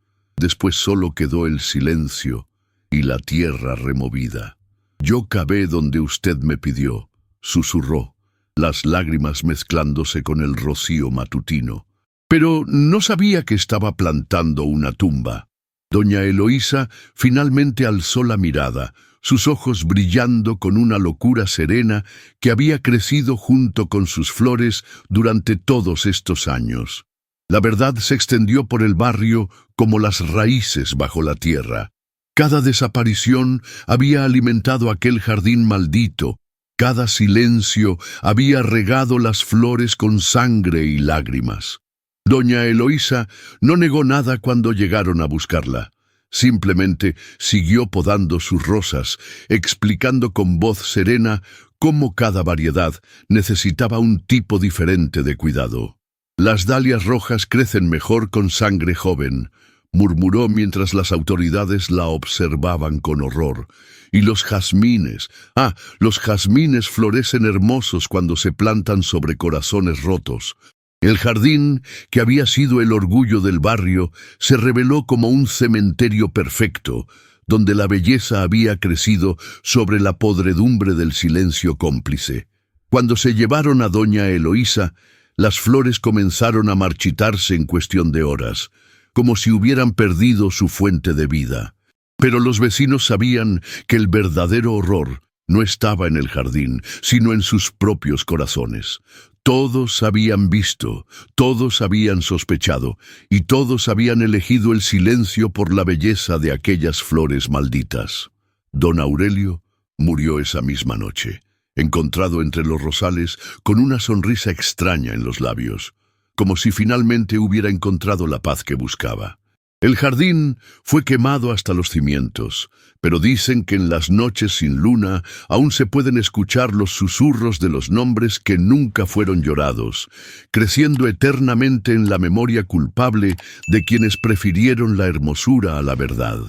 solo quedó el silencio y la tierra removida. «Yo cavé donde usted me pidió», susurró, las lágrimas mezclándose con el rocío matutino. Pero no sabía que estaba plantando una tumba. Doña Eloísa finalmente alzó la mirada, sus ojos brillando con una locura serena que había crecido junto con sus flores durante todos estos años. La verdad se extendió por el barrio como las raíces bajo la tierra. Cada desaparición había alimentado aquel jardín maldito. Cada silencio había regado las flores con sangre y lágrimas. Doña Eloísa no negó nada cuando llegaron a buscarla. Simplemente siguió podando sus rosas, explicando con voz serena cómo cada variedad necesitaba un tipo diferente de cuidado. «Las dalias rojas crecen mejor con sangre joven», murmuró mientras las autoridades la observaban con horror. «Y los jazmines florecen hermosos cuando se plantan sobre corazones rotos». El jardín, que había sido el orgullo del barrio, se reveló como un cementerio perfecto, donde la belleza había crecido sobre la podredumbre del silencio cómplice. Cuando se llevaron a doña Eloísa, las flores comenzaron a marchitarse en cuestión de horas, como si hubieran perdido su fuente de vida. Pero los vecinos sabían que el verdadero horror no estaba en el jardín, sino en sus propios corazones. Todos habían visto, todos habían sospechado, y todos habían elegido el silencio por la belleza de aquellas flores malditas. Don Aurelio murió esa misma noche, encontrado entre los rosales con una sonrisa extraña en los labios, como si finalmente hubiera encontrado la paz que buscaba. El jardín fue quemado hasta los cimientos, pero dicen que en las noches sin luna aún se pueden escuchar los susurros de los nombres que nunca fueron llorados, creciendo eternamente en la memoria culpable de quienes prefirieron la hermosura a la verdad.